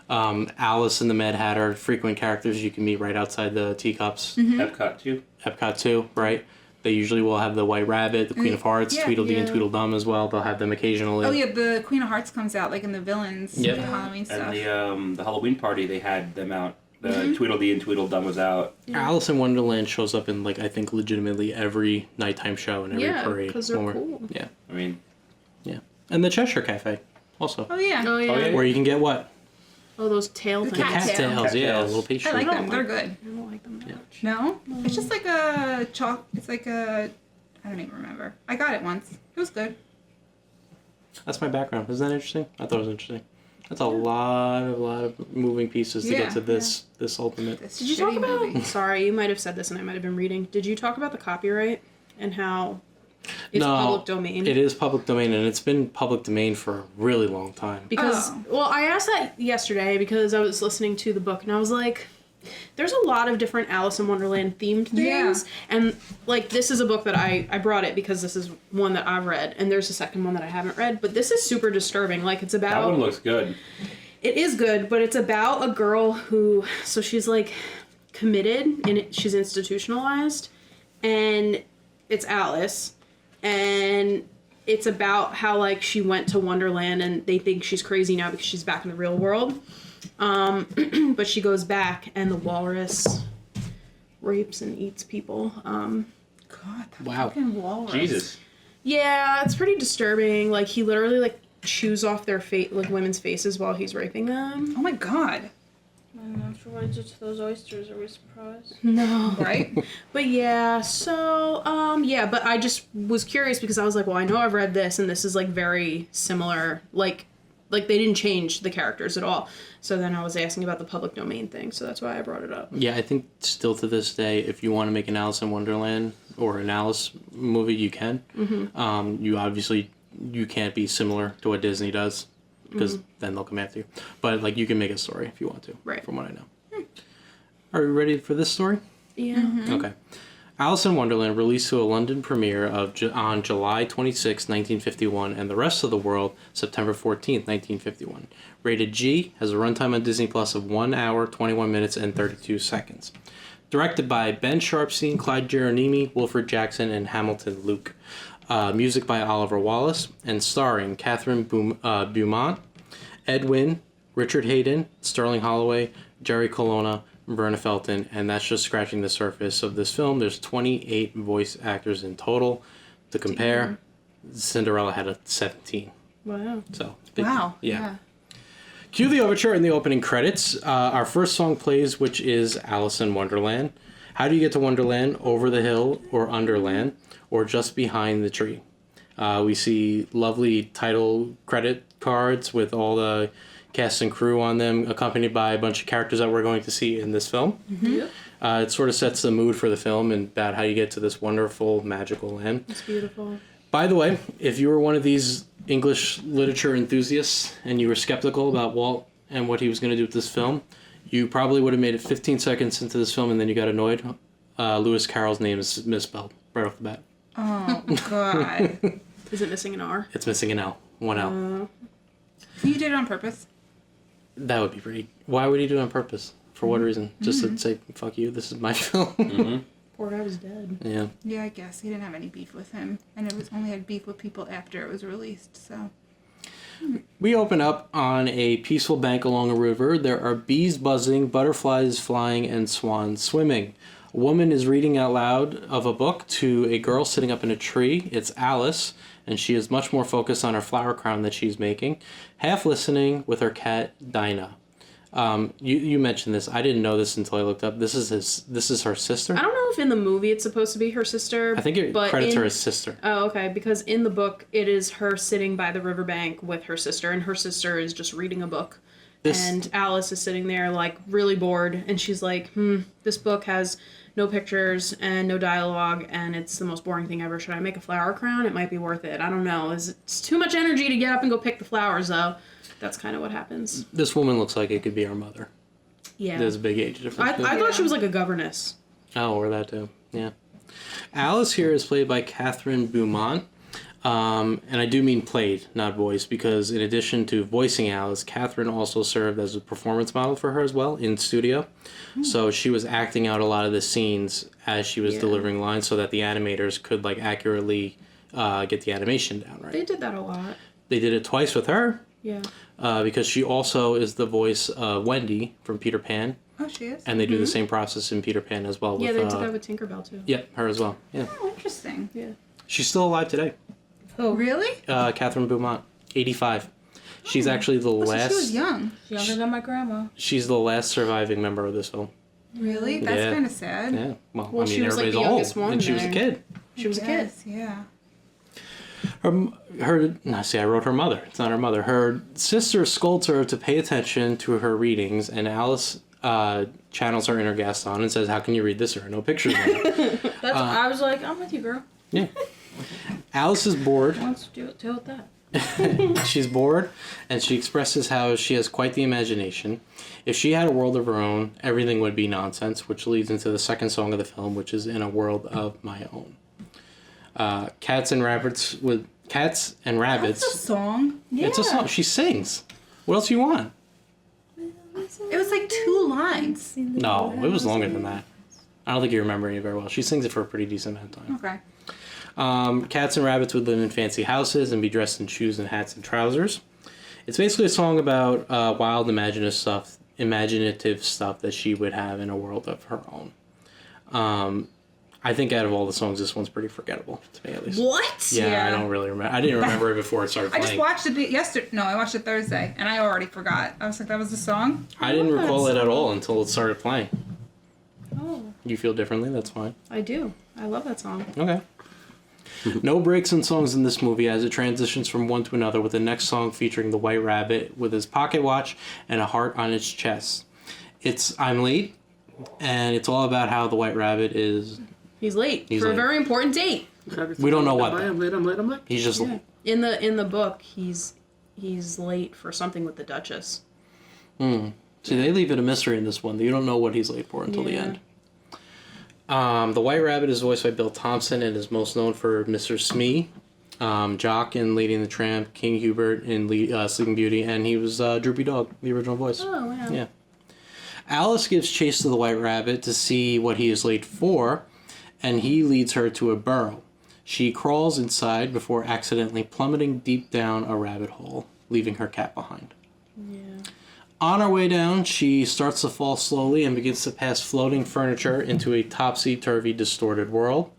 Alice and the Mad Hatter, frequent characters you can meet right outside the teacups. Epcot too. Epcot too, right? They usually will have the White Rabbit, the Queen of Hearts, Yeah, Tweedledee and yeah. Tweedledum as well. They'll have them occasionally. Oh yeah, the Queen of Hearts comes out like in the villains, Yep. the Halloween stuff. And the Halloween party, they had them out. The Tweedledee and Tweedledum was out. Alice in Wonderland shows up in like I think legitimately every nighttime show and every Yeah, parade. because they're when we're- cool. Yeah, I mean, yeah, and the Cheshire Cafe also, Oh yeah. Oh yeah. Oh, yeah. where you can get what Oh, those tail The things. cat cat tail. tails, Cat yeah, tails. little pastry. I like them. don't They're like- good. I don't like them much. No? It's just like a chalk. It's like a. I don't even remember. I got it once. It was good. That's my background. Isn't that interesting? I thought it was interesting. That's a lot of moving pieces to Yeah, get to this ultimate. This Did you shitty talk about? movie. Sorry, you might have said this, and I might have been reading. Did you talk about the copyright and how it's No, public domain? It is public domain, and it's been public domain for a really long time. Because, Oh. well, I asked that yesterday because I was listening to the book, and I was like, there's a lot of different Alice in Wonderland themed things. Yeah. And, like, this is a book that I brought it because this is one that I've read, and there's a second one that I haven't read. But this is super disturbing. Like, it's about... that one looks good. It is good, but it's about a girl who, so she's like committed and she's institutionalized, and it's Alice, and it's about how like she went to Wonderland and they think she's crazy now because she's back in the real world. But she goes back and the walrus rapes and eats people. God, the Wow. fucking walrus. Jesus. Yeah, it's pretty disturbing. Like, he literally, like, chews off their women's faces while he's raping them. Oh my god. And afterwards, it's those oysters. Are we surprised? No. Right? But yeah, so, yeah, but I just was curious because I was like, well, I know I've read this, and this is, like, very similar. Like they didn't change the characters at all. So then I was asking about the public domain thing, so that's why I brought it up. Yeah, I think still to this day, if you want to make an Alice in Wonderland or an Alice movie, you can. You can't be similar to what Disney does, because then they'll come after you. But, like, you can make a story if you want to, Right. from what I know. Are we ready for this story? Yeah. Okay. Alice in Wonderland released to a London premiere on July 26, 1951, and the rest of the world September 14th, 1951. Rated G, has a runtime on Disney Plus of 1 hour, 21 minutes, and 32 seconds. Directed by Ben Sharpstein, Clyde Geronimi, Wilfred Jackson, and Hamilton Luke. Music by Oliver Wallace, and starring Catherine Beaumont, Ed Wynn, Richard Hayden, Sterling Holloway, Jerry Colonna, Verna Felton, and that's just scratching the surface of this film. There's 28 voice actors in total. To compare, Cinderella had 17. Wow. So, Wow. yeah. Cue the overture and the opening credits. Our first song plays, which is Alice in Wonderland. How do you get to Wonderland? Over the hill or underland, or just behind the tree? We see lovely title credit cards with all the cast and crew on them, accompanied by a bunch of characters that we're going to see in this film. It sort of sets the mood for the film and about how you get to this wonderful, magical land. It's beautiful. By the way, if you were one of these English literature enthusiasts and you were skeptical about Walt and what he was going to do with this film, you probably would have made it 15 seconds into this film and then you got annoyed. Lewis Carroll's name is misspelled right off the bat. Oh, God. Is it missing an R? It's missing an L. One L. You did it on purpose. That would be pretty... Why would he do it on purpose? For what reason? Just to say, fuck you, this is my film? Poor guy was dead. Yeah. Yeah, I guess. He didn't have any beef with him. And it was only had beef with people after it was released, so... We open up on a peaceful bank along a river. There are bees buzzing, butterflies flying, and swans swimming. A woman is reading out loud of a book to a girl sitting up in a tree. It's Alice, and she is much more focused on her flower crown that she's making, half listening with her cat Dinah. You mentioned this. I didn't know this until I looked up. This is her sister. I don't know if in the movie it's supposed to be her sister. I think it credits her as sister. Oh, okay. Because in the book, it is her sitting by the riverbank with her sister, and her sister is just reading a book. And Alice is sitting there, like, really bored, and she's like, this book has no pictures and no dialogue, and it's the most boring thing ever. Should I make a flower crown? It might be worth it. I don't know. It's too much energy to get up and go pick the flowers, though. That's kind of what happens. This woman looks like it could be our mother. Yeah. There's a big age difference. I thought she was like a governess. Oh, or that too. Yeah. Alice here is played by Catherine Beaumont. And I do mean played, not voiced, because in addition to voicing Alice, Catherine also served as a performance model for her as well in studio. So she was acting out a lot of the scenes as she was delivering lines so that the animators could, like, accurately get the animation down, right? They did that a lot. They did it twice with her. Yeah. Because she also is the voice of Wendy from Peter Pan. Oh, she is? And they do the same process in Peter Pan as well. Yeah, with, they did that with Tinkerbell, too. Yep, her as well. Yeah. Oh, interesting. Yeah. She's still alive today. Oh, really? Catherine Beaumont, 85. She's actually the last... So she was young. Younger than my grandma. She's the last surviving member of this film. Really? That's Yeah. kind of sad. Yeah. Well, Well, I mean, she was, like, everybody's the old. youngest one And she was a there. kid. She was a kid. Yes, yeah. I wrote her mother. It's not her mother. Her sister scolds her to pay attention to her readings, and Alice channels her inner Gaston and says, "How can you read this? There are no pictures on it." That's I was like, I'm with you, girl. Yeah. Alice is bored. Let's deal with that. She's bored, and she expresses how she has quite the imagination. If she had a world of her own, everything would be nonsense, which leads into the second song of the film, which is In a World of My Own. Cats and Rabbits. That's a song. It's a song. She sings. What else do you want? It was like 2 lines. No, it was longer than that. I don't think you remember it very well. She sings it for a pretty decent amount of time. Okay. Cats and rabbits would live in fancy houses and be dressed in shoes and hats and trousers. It's basically a song about wild, imaginative stuff that she would have in a world of her own. I think out of all the songs, this one's pretty forgettable to me, at least. What? Yeah, Yeah. I don't really remember. I didn't remember it before it started I playing. just watched it yesterday. No, I watched it Thursday, and I already forgot. I was like, that was the song? I didn't recall it at all until it started playing. Oh, You feel differently? That's fine. I do. I love that song. Okay. No breaks in songs in this movie as it transitions from one to another, with the next song featuring the White Rabbit with his pocket watch and a heart on his chest. It's I'm Late, and it's all about how the White Rabbit is... He's late He's for late. a very important date. We don't know what, though. I'm late. He's just late. In the book, he's late for something with the Duchess. See, they leave it a mystery in this one. You don't know what he's late for until the Yeah. end. The White Rabbit is voiced by Bill Thompson and is most known for Mr. Smee, Jock in Lady and the Tramp, King Hubert in Sleeping Beauty, and he was Droopy Dog, the original voice. Oh, wow. Yeah. Alice gives chase to the White Rabbit to see what he is late for, and he leads her to a burrow. She crawls inside before accidentally plummeting deep down a rabbit hole, leaving her cat behind. Yeah. On her way down, she starts to fall slowly and begins to pass floating furniture into a topsy-turvy, distorted world.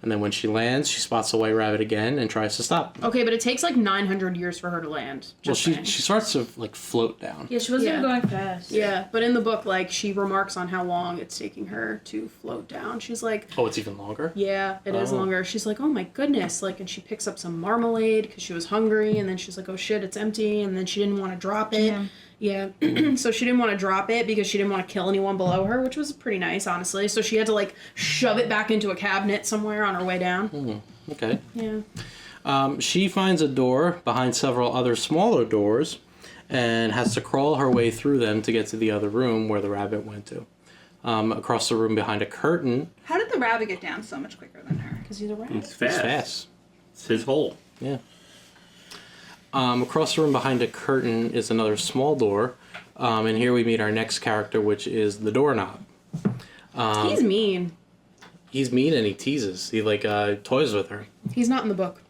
And then when she lands, she spots the White Rabbit again and tries to stop. Okay, but it takes like 900 years for her to land. Well, Just saying. she starts to, like, float down. Yeah, she wasn't Yeah. even going fast. Yeah, but in the book, like, she remarks on how long it's taking her to float down. She's like, Oh, it's even longer? yeah, it is Oh. longer. She's like, oh my goodness. Like, and she picks up some marmalade because she was hungry. And then she's like, oh shit, it's empty. And then she didn't want to drop it. Yeah. So she didn't want to drop it because she didn't want to kill anyone below her, which was pretty nice, honestly. So she had to, like, shove it back into a cabinet somewhere on her way down. Okay. Yeah. She finds a door behind several other smaller doors and has to crawl her way through them to get to the other room where the rabbit went to. Across the room behind a curtain. How did the rabbit get down so much quicker than her? Because he's a rabbit. It's It's fast. fast. It's his hole. Yeah. Across the room behind a curtain is another small door. And here we meet our next character, which is the doorknob. He's mean. He's mean and he teases. He, like, toys with her. He's not in the book.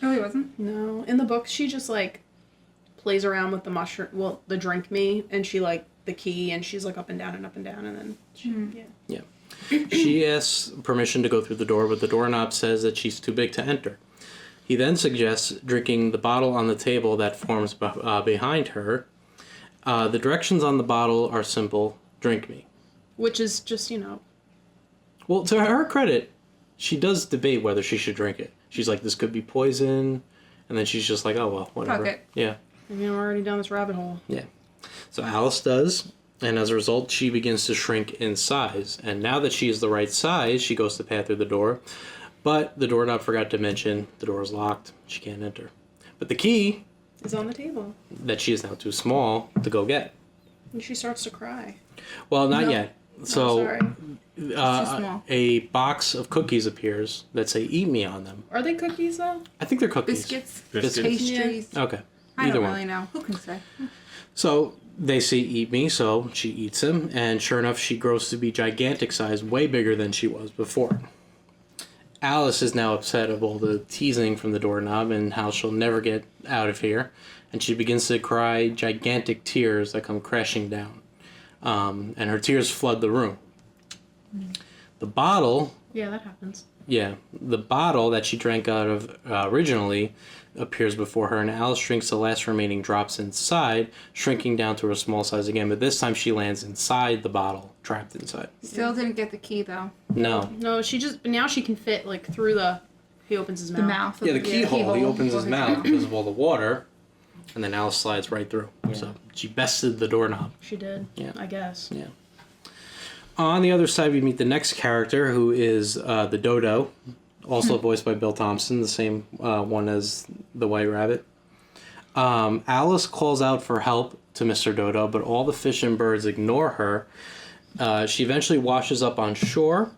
Oh, he wasn't? No. In the book, she just, like, plays around with the mushroom, well, the drink me, and she, like, the key, and she's, like, up and down, and then she, yeah. She asks permission to go through the door, but the doorknob says that she's too big to enter. He then suggests drinking the bottle on the table that forms behind her. The directions on the bottle are simple. Drink me. Which is just, you know, Well, to her credit, she does debate whether she should drink it. She's like, this could be poison. And then she's just like, oh, well, whatever. Fuck it. Yeah. I mean, we're already down this rabbit hole. Yeah. So Alice does, and as a result, she begins to shrink in size. And now that she is the right size, she goes to pass through the door. But the doorknob forgot to mention the door is locked. She can't enter. But the key Is on the table. that she is now too small to go get. And she starts to cry. Well, not No. yet. Oh, So sorry. too small. a box of cookies appears that say "Eat me" on them. Are they cookies, though? I think they're cookies. Biscuits, Biscuits. pastries. Okay. I Either don't one. really know. Who can say? So they say "Eat me," so she eats them, and sure enough, she grows to be gigantic size, way bigger than she was before. Alice is now upset of all the teasing from the doorknob and how she'll never get out of here, and she begins to cry gigantic tears that come crashing down, and her tears flood the room. The bottle, Yeah, that happens. the bottle that she drank out of originally appears before her, and Alice drinks the last remaining drops inside, shrinking down to her small size again, but this time she lands inside the bottle, trapped inside. Still didn't get the key though. No. No, she just, now she can fit, like, through he opens his mouth. The mouth. Yeah, the keyhole, he opens his or mouth because of all the water, and then Alice slides right through. So she bested the doorknob. She did. Yeah. I guess. Yeah. On the other side, we meet the next character, who is the Dodo, also voiced by Bill Thompson, the same one as the White Rabbit. Alice calls out for help to Mr. Dodo, but all the fish and birds ignore her. She eventually washes up on shore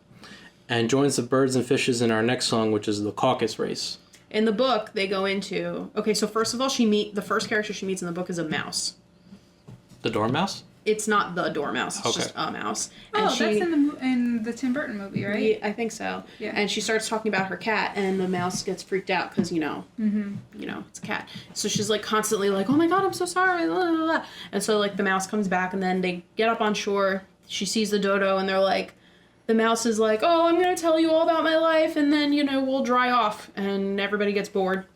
and joins the birds and fishes in our next song, which is the Caucus Race. In the book, they go into, okay, so first of all, the first character she meets in the book is a mouse. The Dormouse? It's not the dormouse, it's Okay. just a mouse. Oh, And that's in the Tim Burton movie, right? Yeah, I think so. Yeah. And she starts talking about her cat, and the mouse gets freaked out because you know, it's a cat. So she's like constantly like, "Oh my god, I'm so sorry." Blah, blah, blah. And so like the mouse comes back, and then they get up on shore. She sees the dodo, and they're like, the mouse is like, oh, I'm going to tell you all about my life, and then, we'll dry off, and everybody gets bored.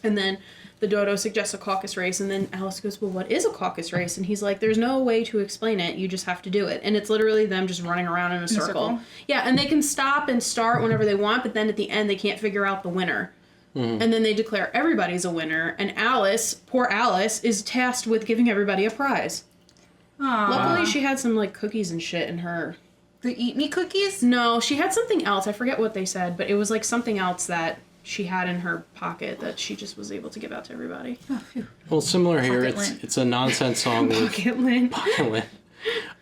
And then the dodo suggests a caucus race, and then Alice goes, well, what is a caucus race? And he's like, there's no way to explain it. You just have to do it. And it's literally them just running around in a circle. Yeah, and they can stop and start whenever they want, but then at the end they can't figure out the winner. And then they declare everybody's a winner, and Alice, poor Alice, is tasked with giving everybody a prize. Aww. Luckily, she had some, cookies and shit in her... The Eat Me cookies? No, she had something else. I forget what they said, but it was, something else that she had in her pocket that she just was able to give out to everybody. Oh, phew. Well, similar here. Pocket lint. It's a nonsense song with Pocket lint. pocket lint.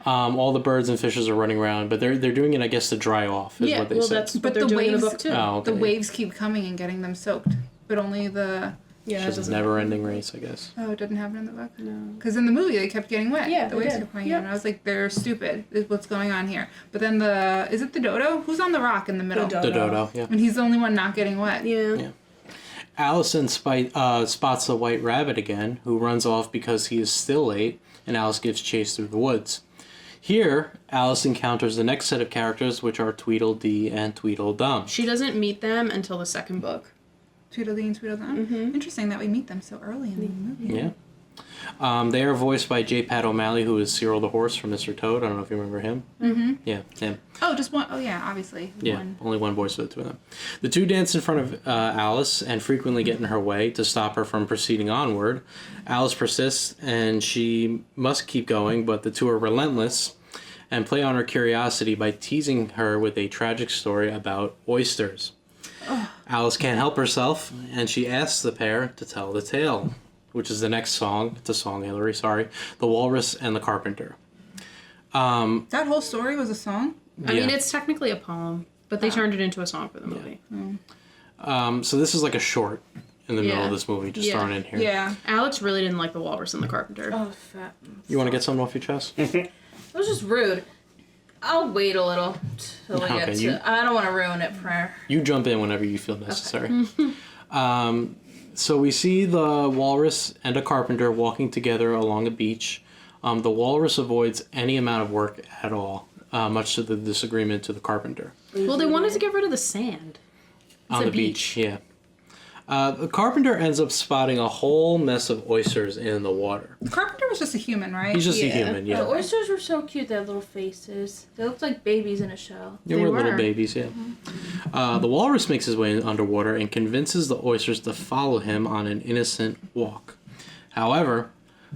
All the birds and fishes are running around, but they're doing it, I guess, to dry off. Is what they said. That's what But they're the doing in the waves- book, too. Oh, okay. The waves keep coming and getting them soaked. But only the... Yeah, It's that just a doesn't... never-ending race, I guess. Oh, it didn't happen in the book? No. Because in the movie, they kept getting wet. Yeah, the they waves did. kept coming Yep. in. And I was like, they're stupid. What's going on here? But then is it the dodo? Who's on the rock in the middle? The The dodo, yeah. And he's the only one not getting wet. Yeah. Yeah. Allison spots the white rabbit again, who runs off because he is still late, and Alice gives chase through the woods. Here, Alice encounters the next set of characters, which are Tweedledee and Tweedledum. She doesn't meet them until the second book. Tweedledee and Tweedledum. Mm-hmm. Interesting that we meet them so early in the movie. Yeah. They are voiced by J. Pat O'Malley, who is Cyril the Horse from Mr. Toad. I don't know if you remember him. Mm-hmm. Yeah, him. Oh, just one. Oh, yeah, obviously. Yeah, One. only one voice for the two of them. The two dance in front of Alice and frequently get in her way to stop her from proceeding onward. Alice persists, and she must keep going, but the two are relentless and play on her curiosity by teasing her with a tragic story about oysters. Alice can't help herself, and she asks the pair to tell the tale, which is the next song. It's a song, Hillary, sorry. The Walrus and the Carpenter. That whole story was a song? I mean, Yeah. it's technically a poem, but they turned it into a song for the movie. So this is like a short in the middle Yeah. of this movie, just Yeah. thrown in here. Yeah. Alex really didn't like The Walrus and the Carpenter. Oh, fat. You want to get something off your chest? It was just rude. I'll wait a little till we Okay, get to. you- I don't want to ruin it for her. You jump in whenever you feel necessary. So we see the walrus and a carpenter walking together along a beach. The walrus avoids any amount of work at all, much to the disagreement to the carpenter. Well, they wanted to get rid of the sand. On a the beach, yeah. The carpenter ends up spotting a whole mess of oysters in the water. Carpenter was just a human, right? He's just a Yeah. human, The yeah. oysters were so cute. They had little faces. They looked like babies in a shell. They They were little were. babies, yeah. The walrus makes his way underwater and convinces the oysters to follow him on an innocent walk. However,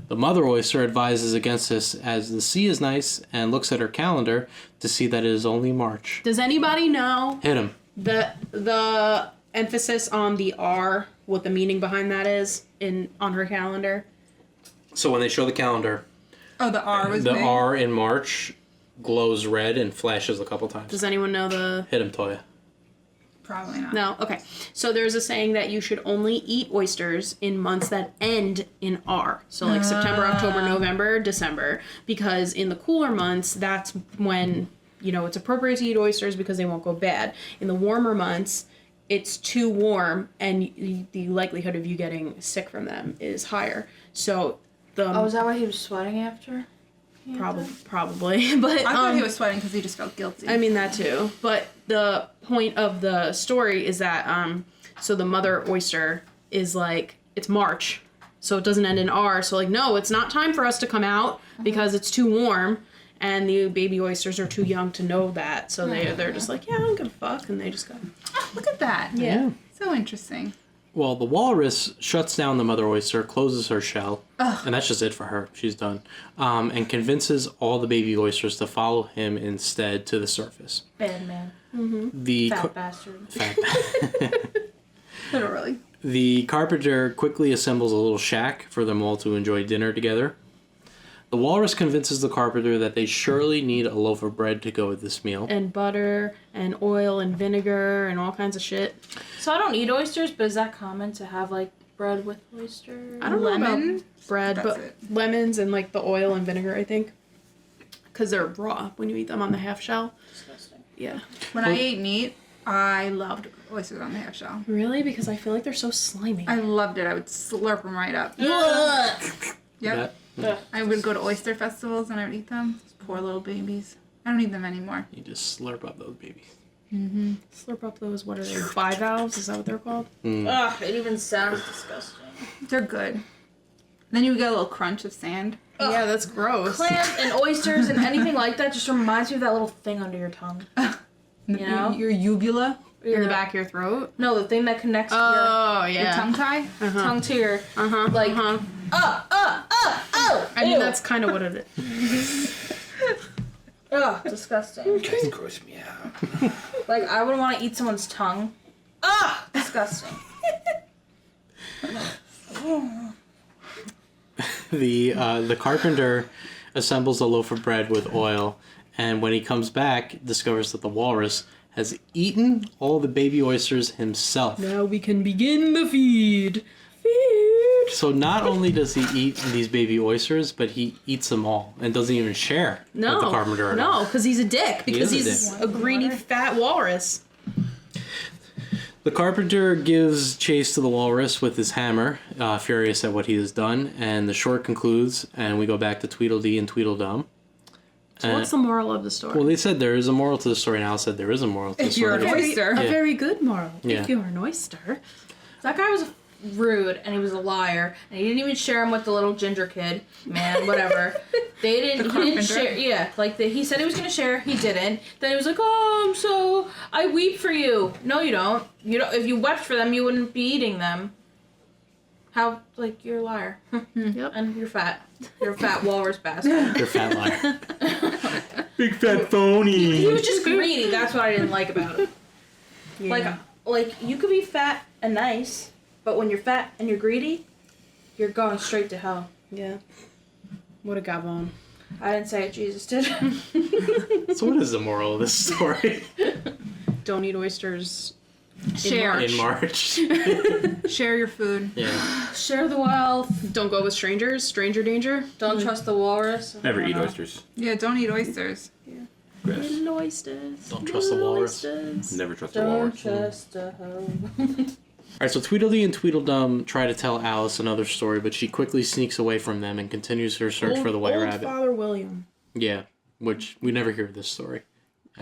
the mother oyster advises against this as the sea is nice and looks at her calendar to see that it is only March. Does anybody know Hit him. the emphasis on the R, what the meaning behind that is on her calendar? So when they show the calendar, Oh, the R was the big. R in March glows red and flashes a couple times. Does anyone know the... Hit him, Toya. Probably not. No? Okay. So there's a saying that you should only eat oysters in months that end in R. So like September, October, November, December. Because in the cooler months, that's when, it's appropriate to eat oysters because they won't go bad. In the warmer months, it's too warm and the likelihood of you getting sick from them is higher. So Oh, is that why he was sweating after? probably. But I thought he was sweating because he just felt guilty. I mean that too. But the point of the story is that so the mother oyster is like, it's March, so it doesn't end in R. So like, no, it's not time for us to come out because it's too warm. And the baby oysters are too young to know that, so they're just like, yeah, I don't give a fuck, and they just go. Oh, look at that. Yeah. So interesting. Well, the walrus shuts down the mother oyster, closes her shell, and that's just it for her. She's done. And convinces all the baby oysters to follow him instead to the surface. Bad man. The Fat bastard. fat- Literally. The carpenter quickly assembles a little shack for them all to enjoy dinner together. The walrus convinces the carpenter that they surely need a loaf of bread to go with this meal. And butter, and oil, and vinegar, and all kinds of shit. So I don't eat oysters, but is that common to have like bread with oysters? I don't know Lemon? about bread, That's but it. lemons and like the oil and vinegar, I think. Because they're raw when you eat them on the half shell. Disgusting. Yeah. When I ate meat, I loved oysters on the half shell. Really? Because I feel like they're so slimy. I loved it. I would slurp them right up. Ugh. Yep. That- I would go to oyster festivals and I would eat them. Those poor little babies. I don't eat them anymore. You just slurp up those babies. Slurp up those, what are they, bivalves? Is that what they're called? Ugh, it even sounds disgusting. They're good. Then you get a little crunch of sand. Yeah, that's gross. Clams and oysters and anything like that just reminds me of that little thing under your tongue. You know? Your uvula, In the back of your throat? No, the thing that connects Oh, your yeah. tongue tie. your tongue to your, like, I mean, that's kind of what it is. ugh, disgusting. Guys gross me out. Like, I would want to eat someone's tongue. Ugh, disgusting. The carpenter assembles a loaf of bread with oil, and when he comes back, discovers that the walrus has eaten all the baby oysters himself. Now we can begin the feed. Feed. So not only does he eat these baby oysters, but he eats them all and doesn't even share with the carpenter. at all. No, because he's a dick. Because is a he's a greedy fat walrus. The carpenter gives chase to the walrus with his hammer, furious at what he has done, and the short concludes, and we go back to Tweedledee and Tweedledum. So what's the moral of the story? Well, they said there is a moral to the story, and Al said there is a moral to the If you're story. an oyster. A Yeah. very good moral. Yeah. If you're an oyster. That guy was rude, and he was a liar, and he didn't even share him with the little ginger kid. Man, whatever. They didn't. He didn't carpenter? share. Yeah, like he said he was gonna share. He didn't. Then he was like, "Oh, I weep for you." No, you don't. You don't. If you wept for them, you wouldn't be eating them. How? Like you're a liar. Yep. And you're fat. You're a fat walrus bastard. You're a fat liar. Big fat phony. He was just greedy. That's what I didn't like about it. Yeah. Like you could be fat and nice, but when you're fat and you're greedy, you're going straight to hell. Yeah. What a gabon. I didn't say it. Jesus did. So what is the moral of this story? Don't eat oysters Share. In March. Share your food. Yeah. Share the wealth. Don't go with strangers. Stranger danger. Don't trust the walrus. Never eat oysters. Yeah, don't eat oysters. Gross. Little oysters. Don't trust the walrus. Oysters. Never trust a Don't walrus. trust a hoe. Alright, so Tweedledee and Tweedledum try to tell Alice another story, but she quickly sneaks away from them and continues her search for the White Old Rabbit. Father William. Yeah, which we never hear this story.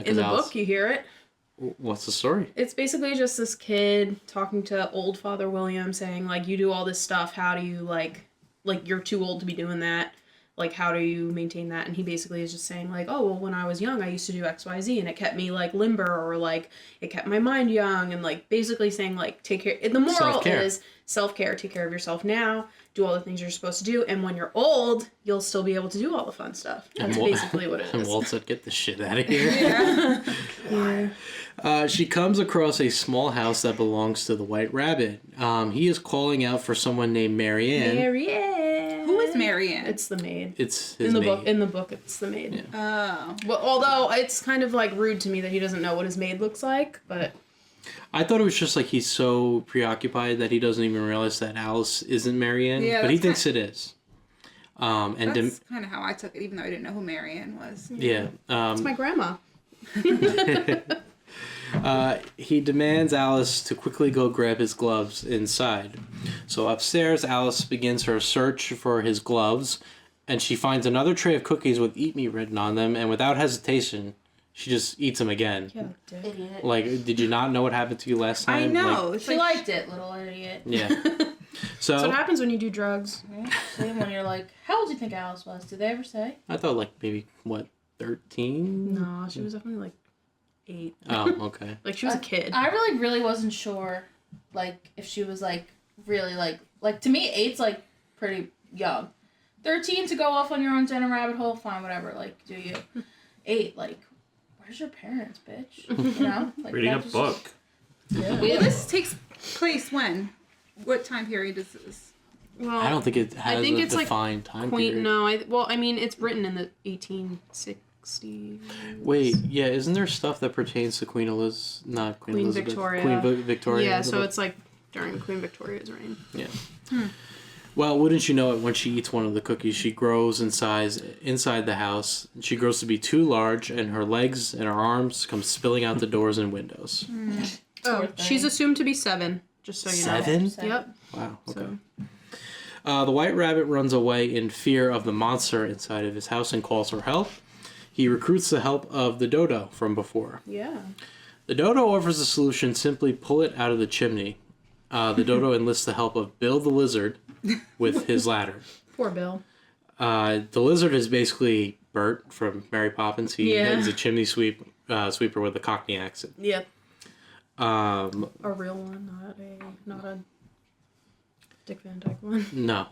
In the book, you hear it. What's the story? It's basically just this kid talking to old Father William saying, like, you do all this stuff. How do you, like, you're too old to be doing that. Like, how do you maintain that? And he basically is just saying, like, oh, well, when I was young, I used to do X, Y, Z, and it kept me, like, limber, or, like, it kept my mind young, and, like, basically saying, like, take care. The moral Self-care. is self-care. Take care of yourself now. Do all the things you're supposed to do. And when you're old, you'll still be able to do all the fun stuff. That's basically what it And is. Walt said, get the shit out of here. She comes across a small house that belongs to the White Rabbit. He is calling out for someone named Marianne. Marianne. Who is Marianne? It's the maid. It's his In the maid. book, it's the maid. Yeah. Oh. Well, although it's kind of like rude to me that he doesn't know what his maid looks like, but I thought it was just like he's so preoccupied that he doesn't even realize that Alice isn't Marianne, Yeah, but he that's thinks it is. And That's kind of how I took it, even though I didn't know who Marianne was. yeah, it's my grandma. he demands Alice to quickly go grab his gloves inside. So upstairs, Alice begins her search for his gloves, and she finds another tray of cookies with "Eat Me" written on them, and without hesitation, she just eats them again. Yeah, dick. Idiot. Like, did you not know what happened to you last time? I know. Like, It's She like, liked it, little idiot. yeah. So what happens when you do drugs? Same when you're like, how old do you think Alice was? Did they ever say? I thought like maybe what 13? No, she was definitely like 8. Oh, okay. Like she was a kid. I really wasn't sure, like, if she was, like, really, like, to me, 8's, like, pretty young. 13 to go off on your own down a rabbit hole, fine, whatever, like, do you. 8, like, where's your parents, bitch? You know? Like, Reading a that just- book. Yeah. well, this takes place when? What time period is this? Well, I don't think it has think a it's, like, defined time Queen. period. No, I mean it's written in the 1860s. Wait, yeah, isn't there stuff that pertains to Queen Elizabeth? Not Queen, Queen Elizabeth. Victoria. Queen Victoria. Yeah, in the so book? it's like during Queen Victoria's reign. Yeah. Well, wouldn't you know it, when she eats one of the cookies, she grows in size inside the house. She grows to be too large, and her legs and her arms come spilling out the doors and windows. Oh, she's assumed to be 7. Just so you know. 7? Yep. Wow, okay. So The White Rabbit runs away in fear of the monster inside of his house and calls for help. He recruits the help of the dodo from before. Yeah. The dodo offers a solution: simply pull it out of the chimney. The dodo enlists the help of Bill the lizard with his ladder. Poor Bill. The lizard is basically Bert from Mary Poppins. He's a chimney sweeper with a Cockney accent. Yep. A real one, not a Dick Van Dyke one. No.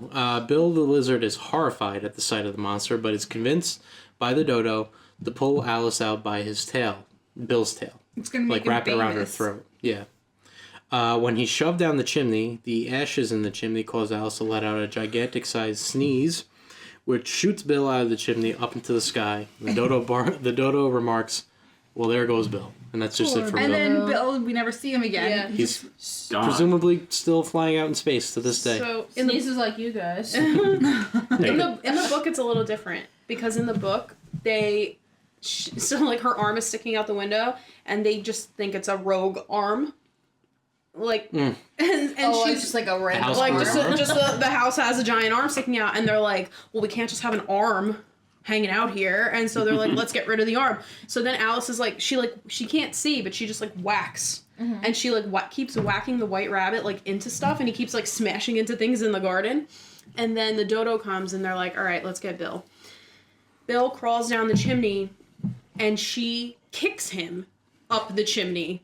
Bill the lizard is horrified at the sight of the monster, but is convinced by the dodo to pull Alice out by his tail, Bill's tail. It's gonna make like him wrap it around her famous. throat. Yeah. When he shoved down the chimney, the ashes in the chimney cause Alice to let out a gigantic-sized sneeze, which shoots Bill out of the chimney up into the sky. The dodo remarks, "Well, there goes Bill," and that's just it for And Bill. then Bill, we never see him again. Yeah. He's Gone. presumably still flying out in space to this day. So in the Sneezes like you guys. in the book, it's a little different because in the book so like her arm is sticking out the window, and they just think it's a rogue arm. Like and Oh, she's it's just like a random house like arm. just the house has a giant arm sticking out, and they're like, well, we can't just have an arm hanging out here, and so they're like, let's get rid of the arm. So then Alice is like she can't see, but she just like whacks, and she like keeps whacking the white rabbit like into stuff, and he keeps like smashing into things in the garden, and then the dodo comes, and they're like, all right, let's get Bill. Bill crawls down the chimney, and she kicks him up the chimney.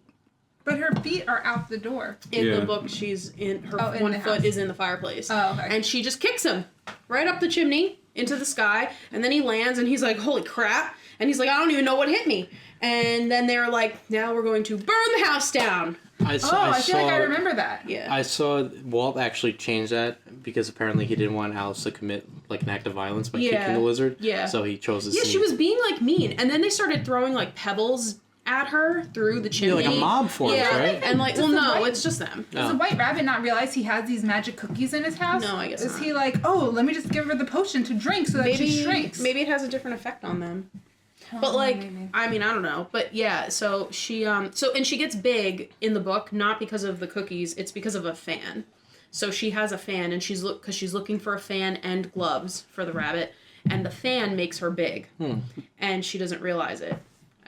But her feet are out the door. In Yeah. the book, she's in her Oh, in one the foot house. is in the fireplace. Oh, okay. And she just kicks him right up the chimney into the sky, and then he lands, and he's like, "Holy crap!" And he's like, "I don't even know what hit me." And then they're like, "Now we're going to burn the house down." I feel like I remember that. Yeah. I saw Walt actually change that because apparently he didn't want Alice to commit like an act of violence by kicking the lizard. Yeah. So he chose to Yeah, she was being like mean, and then they started throwing like pebbles at her through the chimney. like a mob forms, yeah. right? And like, well, no, it's just them. Does the white rabbit not realize he has these magic cookies in his house? No, I guess Is not. he like, oh, let me just give her the potion to drink so that she shrinks? Maybe it has a different effect on them. But like, maybe. I mean, I don't know. But yeah, so she and she gets big in the book not because of the cookies, it's because of a fan. So she has a fan, and she's looking for a fan and gloves for the rabbit, and the fan makes her big, and she doesn't realialize it.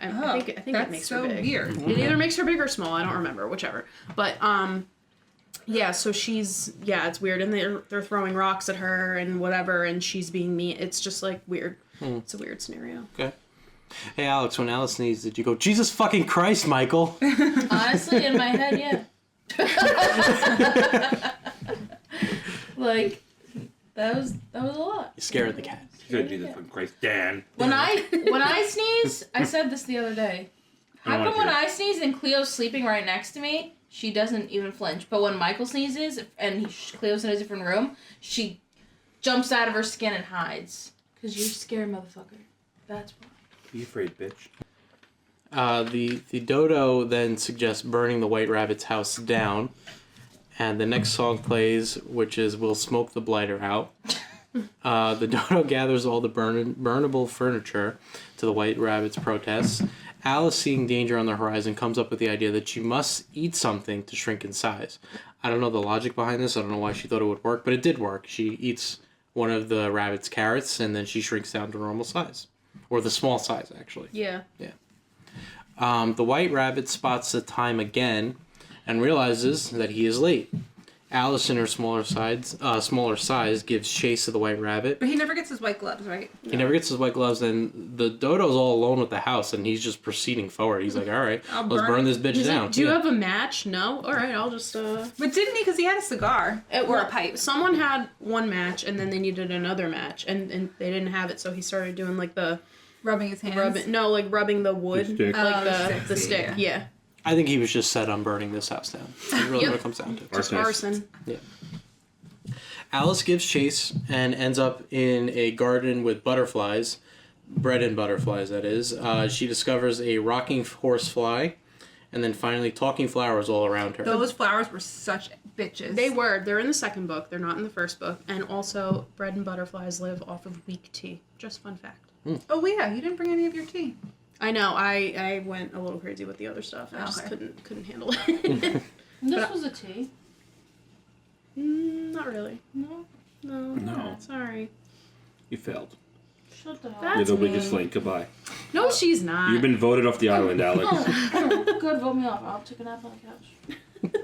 I think that's it makes so her big. weird. It either makes her big or small. I don't remember, whichever. But yeah. So it's weird, and they're throwing rocks at her and whatever, and she's being mean. It's just like weird. It's a weird scenario. Okay. Hey, Alex, when Alice sneezed, did you go, Jesus fucking Christ, Michael? Honestly, in my head, yeah. Like, that was a lot. You scared the cat. Good Jesus fucking Christ, Dan. When I sneeze, I said this the other day. I How don't come wanna when hear I sneeze and Cleo's sleeping right next to me, she doesn't even flinch? But when Michael sneezes and Cleo's in a different room, she jumps out of her skin and hides. Because you're a scary motherfucker. That's why. Be afraid, bitch. The dodo then suggests burning the white rabbit's house down, and the next song plays, which is "We'll Smoke the Blighter Out." The dodo gathers all the burnable furniture to the white rabbit's protests. Alice, seeing danger on the horizon, comes up with the idea that she must eat something to shrink in size. I don't know the logic behind this. I don't know why she thought it would work, but it did work. She eats one of the rabbit's carrots, and then she shrinks down to normal size. Or the small size, actually. Yeah. The white rabbit spots the time again and realizes that he is late. Alice, in her smaller size, gives chase to the white rabbit. But he never gets his white gloves, right? He never gets his white gloves, and the dodo's all alone with the house, and he's just proceeding forward. He's like, all right, let's burn this bitch He's down. like, do you have a match? No? All right, I'll just But didn't he? Because he had a cigar or a pipe. Someone had one match, and then they needed another match, and they didn't have it, so he started doing like the Rubbing his hands. rubbing the wood, The stick. like Oh, the stick. Yeah. I think he was just set on burning this house down. That's really what it comes down to. Just arson. Alice gives chase and ends up in a garden with butterflies, bread and butterflies, that is. She discovers a rocking horsefly, and then finally talking flowers all around her. Those flowers were such bitches. They're in the second book. They're not in the first book. And also, bread and butterflies live off of weak tea. Just fun fact. Oh yeah, you didn't bring any of your tea. I know. I went a little crazy with the other stuff. I just Okay. couldn't handle it. This was a tea. Not really. No. No. No. Sorry. You failed. Shut the hell That's up. You're the mean. weakest link. Goodbye. No, she's not. You've been voted off the island, Alex. Oh, good, vote me off. I'll take a nap on the couch.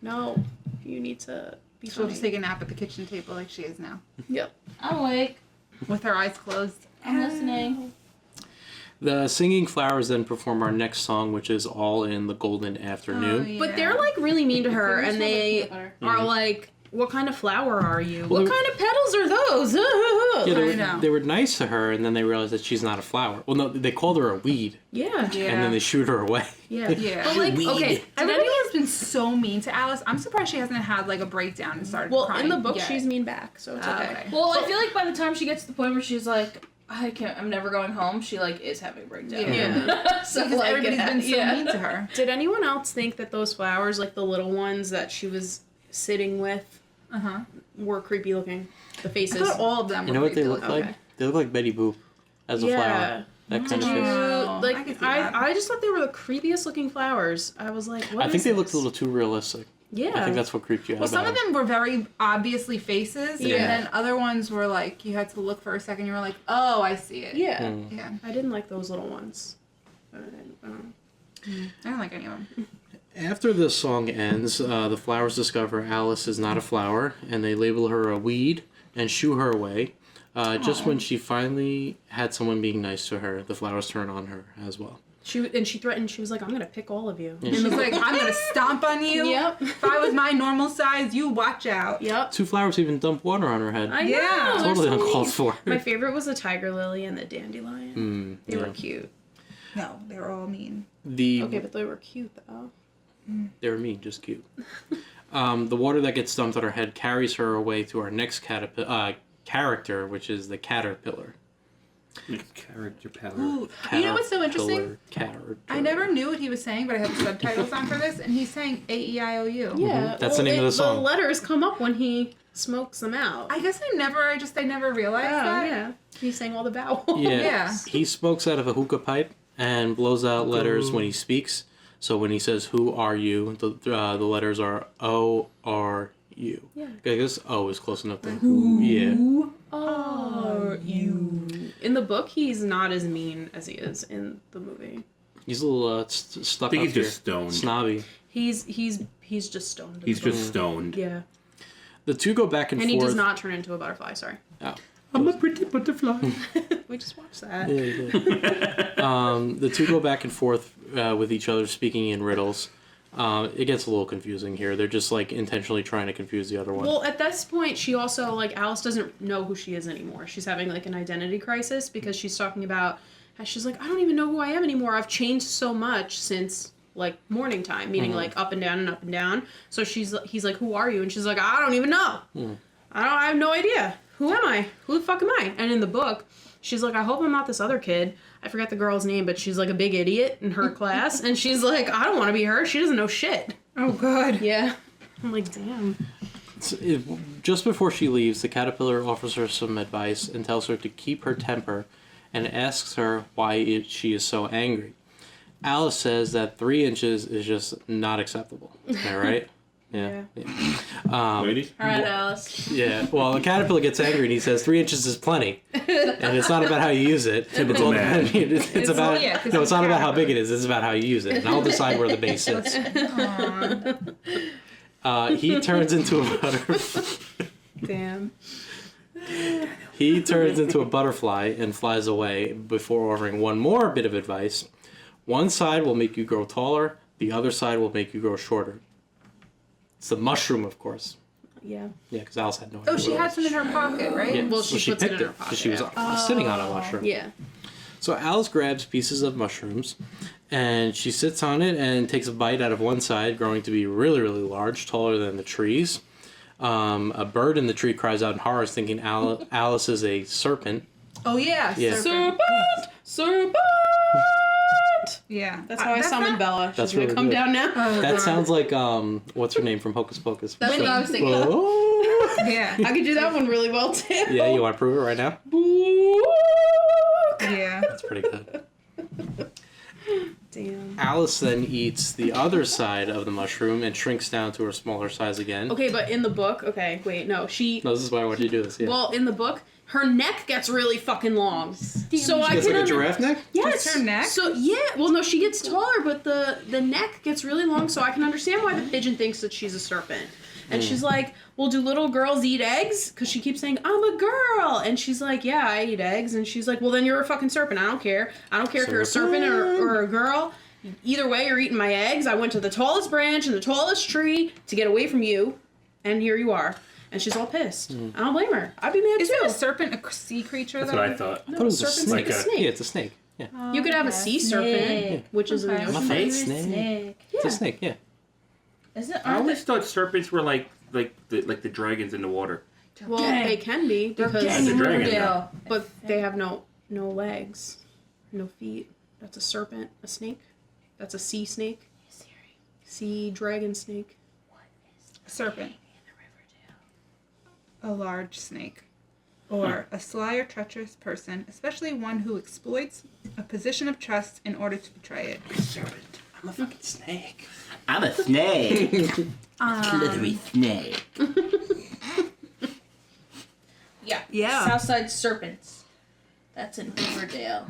No, you need to be She'll funny. just take a nap at the kitchen table like she is now, Yep. I'm awake. with her eyes closed. I'm listening. The Singing Flowers then perform our next song, which is All in the Golden Afternoon. But they're like really mean to her, and they are Mhm. like, "What kind of flower are you? Well, What kind of petals are those?" Yeah, I know. they were nice to her, and then they realized that she's not a flower. Well, no, they called her a weed, Yeah. Yeah. and then they shoot her away. Yeah. Yeah. But like, Weed. okay, Everybody has been so mean to Alice. I'm surprised she hasn't had like a breakdown and started well, crying in the book, yet. she's mean back, so it's okay. Okay. Well, I feel like by the time she gets to the point where she's like, I'm never going home, she like is having a breakdown. Yeah. So Because like, everybody's been so yeah. mean to her. Did anyone else think that those flowers, like the little ones that she was sitting with, were creepy looking? The I faces. thought all of them You were know what they creepy look looking. like? They look like Betty Boop as a flower. That kind of face. Oh, Like I could see that. I just thought they were the creepiest looking flowers. I was like, what I think is they looked this? a little too realistic. Yeah. I think that's what creeped you out Well, some about of them were very obviously faces, Yeah. and then other ones were like you had to look for a second. You were like, "Oh, I see it." Yeah. Mm. Yeah. I didn't like those little ones. I don't like any of them. After the song ends, the flowers discover Alice is not a flower, and they label her a weed and shoo her away. Just when she finally had someone being nice to her, the flowers turn on her as well. She threatened. She was like, "I'm gonna pick all of you." And she's like, "I'm gonna stomp on you. Yep. If I was my normal size, you watch out." Yep. Two flowers even dump water on her head. I Yeah. know. they're Totally so uncalled mean. for. My favorite was the tiger lily and the dandelion. They were yeah. cute. No, they were all mean. Okay, but they were cute though. They were mean, just cute. The water that gets dumped on her head carries her away to our next character, which is the caterpillar. Character power. Ooh, you know what's so interesting? Caterpillar. I never knew what he was saying, but I had the subtitles on for this, and he's saying A-E-I-O-U. Yeah, That's the name of the song. The letters come up when he smokes them out. I guess I never realized that. yeah. He's saying all the vowels. Yeah. Yeah. He smokes out of a hookah pipe and blows out letters when he speaks. So when he says, "Who are you?" the letters are O-R-U. Yeah. I guess O is close enough to who. Yeah. Are you? In the book, he's not as mean as he is in the movie. He's a little stuck I think up he's here. just stoned. Snobby. He's just stoned. in He's the book. just stoned. Yeah, The two go back and and forth. he does not turn into a butterfly. Sorry, Oh. I'm a pretty butterfly. we just watched that. Yeah, yeah. The two go back and forth with each other, speaking in riddles. It gets a little confusing here. They're just like intentionally trying to confuse the other one. Well, at this point, she also like Alice doesn't know who she is anymore. She's having like an identity crisis because she's talking about how she's like, I don't even know who I am anymore. I've changed so much since like morning time, meaning like up and down and up and down. So he's like, who are you? And she's like, I don't even know. I have no idea. Who am I? Who the fuck am I? And in the book, she's like, I hope I'm not this other kid. I forgot the girl's name, but she's like a big idiot in her class. And she's like, I don't want to be her. She doesn't know shit. Oh, God. Yeah. I'm like, damn. Just before she leaves, the caterpillar offers her some advice and tells her to keep her temper and asks her why she is so angry. Alice says that 3 inches is just not acceptable. Am I right? Yeah. Ladies? All right, Alice. Yeah. Well, the caterpillar gets angry and he says 3 inches is plenty, and it's not about how you use it. Typical man. It's about yeah, 'cause no. it's It's not a about how big caterpillar. it is. It's about how you use it, and I'll decide where the base sits. He turns into a butterfly. Damn. He turns into a butterfly and flies away before offering one more bit of advice. One side will make you grow taller. The other side will make you grow shorter. It's the mushroom, of course. Yeah. Yeah, because Alice had no idea. Oh, she what it had was. some in her pocket, right? Yeah. Well, she puts it picked in her because pocket, she was sitting on a mushroom. Yeah. So Alice grabs pieces of mushrooms, and she sits on it and takes a bite out of one side, growing to be really, really large, taller than the trees. A bird in the tree cries out in horror, thinking Alice is a serpent. Oh, yeah. Yeah. Serpent. Serpent! Yeah. That's how I summoned not- Bella. She's That's gonna really come good. down now. Oh, That God. sounds like, what's her name from Hocus Pocus? That's what I was thinking. Oh. Yeah. I could do that one really well too. Yeah, you want to prove it right now? Yeah. That's pretty good. Damn. Alice then eats the other side of the mushroom and shrinks down to her smaller size again. Okay, but in the book, okay, wait, no, she. No, this is why I want you to do this. Yeah. Well, in the book, her neck gets really fucking long. So I It's can like a giraffe neck? Yes. Just her neck? So yeah, well no, she gets taller, but the neck gets really long. So I can understand why the pigeon thinks that she's a serpent. And she's like, well, do little girls eat eggs? Because she keeps saying, I'm a girl. And she's like, yeah, I eat eggs. And she's like, well, then you're a fucking serpent. I don't care. I don't care if you're a serpent or a girl. Either way, you're eating my eggs. I went to the tallest branch and the tallest tree to get away from you. And here you are. And she's all pissed. I don't blame her. I'd be mad Isn't too. a serpent a sea creature? That's though? what I thought. I thought it was a serpent's snake. like a snake. Yeah, it's a snake. Yeah. You could have a Okay. sea serpent, which is in the Okay. ocean. I'm a fake Snake. snake. It's a snake, yeah. Is it? I always thought serpents were like the dragons in the water. Well, Dang. they can be because, That's a dragon, Riverdale. but they have no legs, no feet. That's a serpent, a snake. That's a sea snake, sea dragon snake. Serpent. A large snake. Or a sly or treacherous person, especially one who exploits a position of trust in order to betray it. Serpent. I'm a fucking snake. I'm a snake. Slithery snake. Yeah. Southside Serpents. That's in Riverdale.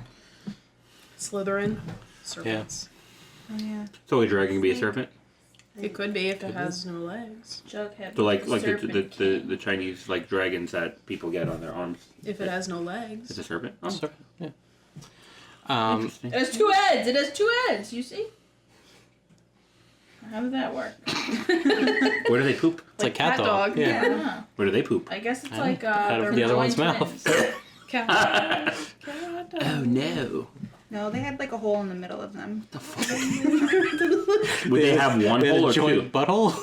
Slytherin, serpents. Oh yeah. So a dragon can be a serpent? It could be if it has no legs. Jughead. So like Serpent. the Chinese like dragons that people get on their arms. If it has no legs. It's a serpent? Oh, Serpent, yeah. interesting. It has two heads. It has two heads. You see? How does that work? Where do they poop? It's like cat dog. dog. Yeah. I don't know. Where do they poop? I guess it's I like out of they're the other one's joined mouth. twins. Cat. Oh no. No, they had like a hole in the middle of them. Would they have one They had hole a or two? joint butthole?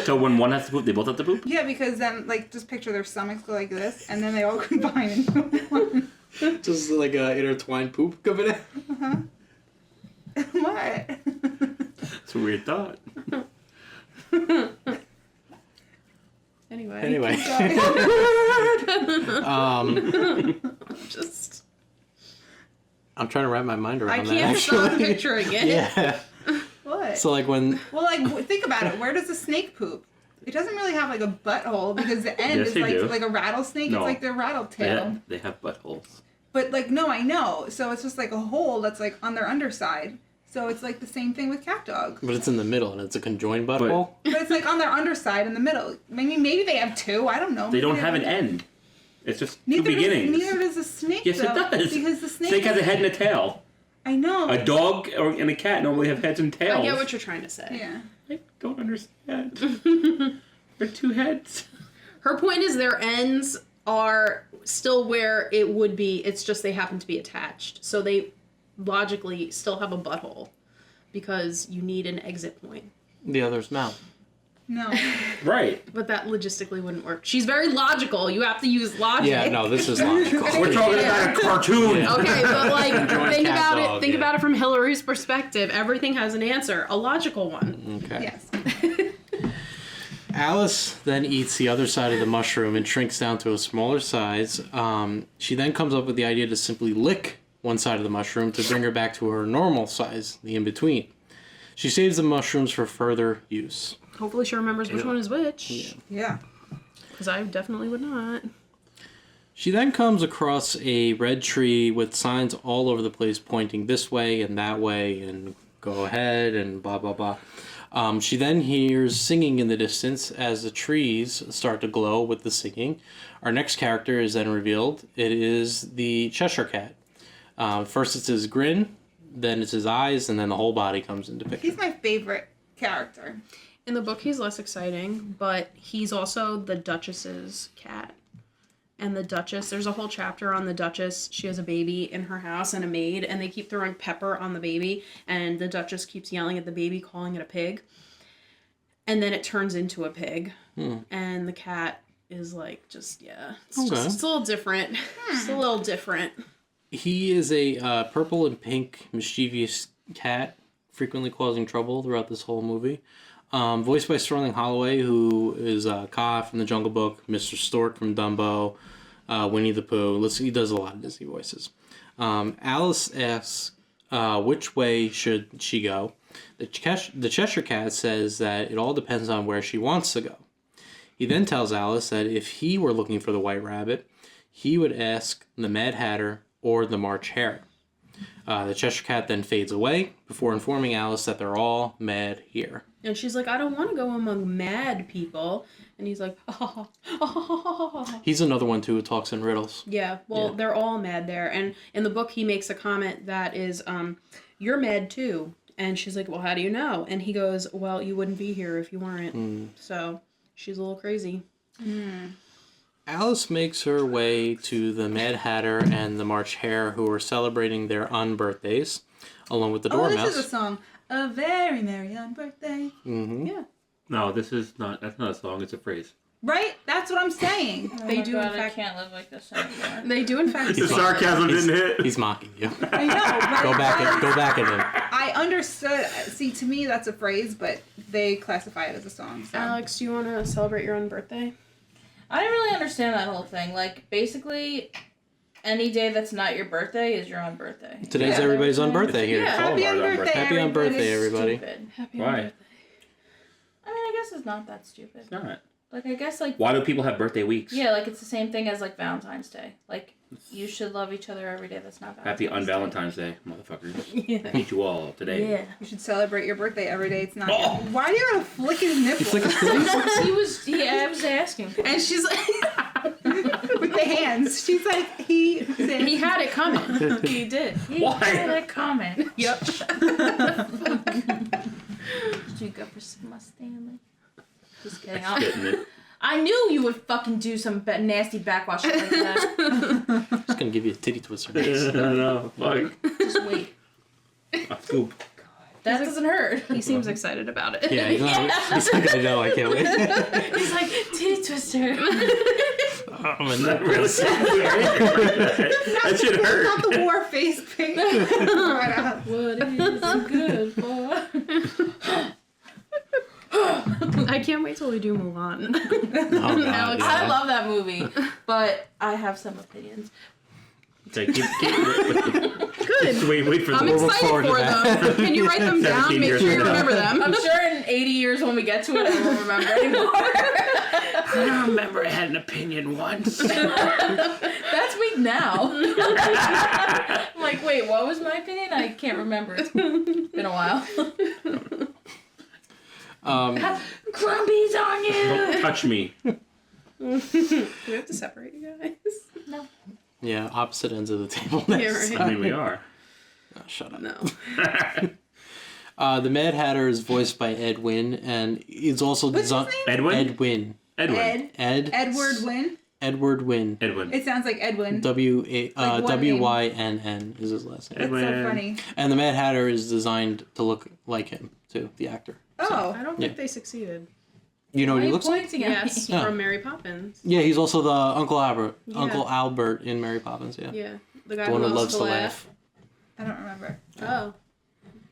So when one has to poop, they both have to poop? Yeah, because then like just picture their stomachs go like this, and then they all combine into one. Just like a intertwined poop coming out. What? It's a weird thought. Anyway. Just. I'm trying to wrap my mind I around that. can't stop Actually, picturing it. yeah. What? So like when Well, like think about it. Where does a snake poop? It doesn't really have like a butthole because the end Yes, is they do. like a rattlesnake. No. It's like their rattle tail. They have buttholes. But like no, I know. So it's just like a hole that's like on their underside. So it's like the same thing with cat dog. but it's in the middle and it's a conjoined butthole. But it's like on their underside in the middle. Maybe they have two. I don't know. They don't Maybe have an like- end. It's just Neither two beginnings. Neither does a snake. Yes, though, it does. Because the snake. Snake has a head and a tail. I know. A dog and a cat normally have heads and tails. I get what you're trying to say. Yeah. I don't understand. They're two heads. Her point is their ends are still where it would be. It's just they happen to be attached. So they logically still have a butthole because you need an exit point. The other's mouth. No. Right. But that logistically wouldn't work. She's very logical. You have to use logic. Yeah, no, this is logical. We're talking about a cartoon. Yeah. Okay, but like Conjoined think cat about dog, it. Think yeah. about it from Hillary's perspective. Everything has an answer, a logical one. Okay. Yes. Alice then eats the other side of the mushroom and shrinks down to a smaller size. She then comes up with the idea to simply lick one side of the mushroom to bring her back to her normal size, the in-between. She saves the mushrooms for further use. Hopefully, she remembers which one is which. Yeah. Because I definitely would not. She then comes across a red tree with signs all over the place pointing this way and that way and go ahead and blah, blah, blah. She then hears singing in the distance as the trees start to glow with the singing. Our next character is then revealed. It is the Cheshire Cat. First it's his grin, then it's his eyes, and then the whole body comes into picture. He's my favorite character. In the book, he's less exciting, but he's also the Duchess's cat. And the Duchess, there's a whole chapter on the Duchess. She has a baby in her house and a maid, and they keep throwing pepper on the baby, and the Duchess keeps yelling at the baby, calling it a pig. And then it turns into a pig. And the cat is like, just, yeah. It's just a little different. Just a little different. He is a purple and pink mischievous cat, frequently causing trouble throughout this whole movie. Voiced by Sterling Holloway, who is Kaa from The Jungle Book, Mr. Stork from Dumbo, Winnie the Pooh. He does a lot of Disney voices. Alice asks which way should she go? The Cheshire Cat says that it all depends on where she wants to go. He then tells Alice that if he were looking for the White Rabbit, he would ask the Mad Hatter or the March Hare. The Cheshire Cat then fades away before informing Alice that they're all mad here. And she's like, I don't want to go among mad people. And he's like, He's another one too who talks in riddles. Yeah, well, they're all mad there. And in the book, he makes a comment that is, you're mad too. And she's like, well, how do you know? And he goes, well, you wouldn't be here if you weren't. So she's a little crazy. Alice makes her way to the Mad Hatter and the March Hare, who are celebrating their unbirthdays, along with the Dormouse. This is a song. A very merry unbirthday. Mm-hmm. Yeah. No, that's not a song, it's a phrase. Right? That's what I'm saying. They do, in I fact. can't live like this anymore. They do, in fact. The sarcasm didn't hit. He's mocking you. I know. But Go back at him. I understood. See, to me, that's a phrase, but they classify it as a song. So. Alex, do you want to celebrate your own birthday? I didn't really understand that whole thing. Like, basically, any day that's not your birthday is your own birthday. Today's Yeah. everybody's unbirthday here. Yeah. Happy All of ours unbirthday, Happy unbirthday, everybody. Stupid. Happy Why? birthday. I mean, I guess it's not that stupid. It's not. Like, I guess, like... Why do people have birthday weeks? Yeah, like, it's the same thing as, like, Valentine's Day. Like, you should love each other every day that's not Valentine's Happy Day. unValentine's Day, motherfuckers. Yeah. I hate you all today. Yeah. You should celebrate your birthday every day. It's not. Oh. Why do you want to flick his nipples? I was asking for it. And she's like, With the hands. She's like, he said. he had it coming. He did. He Why? had a comment. Yep. Did you go for Sigma Stanley? Just kidding. Spitting it. I knew you would fucking do some nasty backwash shit like that. Just gonna give you a titty twister. I know. Fuck. Just wait. A scoop. That doesn't hurt. He seems excited about it. Yeah, he's like, I know, I can't wait. He's like, titty twister. That really that should hurt. Not the war face paint. Right up. What is good for? I can't wait till we do Mulan. Oh, God, Alex, I yeah. love that movie, but I have some opinions. Okay, keep Good. wait for I'm the excited forward to for them. Can you write them down? 17 Make years sure you from now. remember them. I'm sure in 80 years when we get to it, I won't remember anymore. I don't remember I had an opinion once. That's me now. I'm like, wait, what was my opinion? I can't remember. It's been a while. Grumpies on you! Don't touch me. Do we have to separate you guys? No. Yeah, opposite ends of the table. Yeah, next right. time. I mean, we are. Oh, shut up. No. The Mad Hatter is voiced by Ed Wynn, and it's also What's his designed. name? Edwin? Ed Wynn. Edwin. Edward Wynn. Edward Wynn. Edwin. It sounds like Edwin. W-Y-N-N is his last name. That's so Edwin. funny. And the Mad Hatter is designed to look like him, too, the actor. Oh. I don't think they succeeded. You know Why what are he you looks like? pointing at Yes, me? Yeah. from Mary Poppins. Yeah, he's also the Uncle Albert. Yeah. Uncle Albert in Mary Poppins, yeah. Yeah, the guy The one who that loves to laugh. I don't remember. Oh.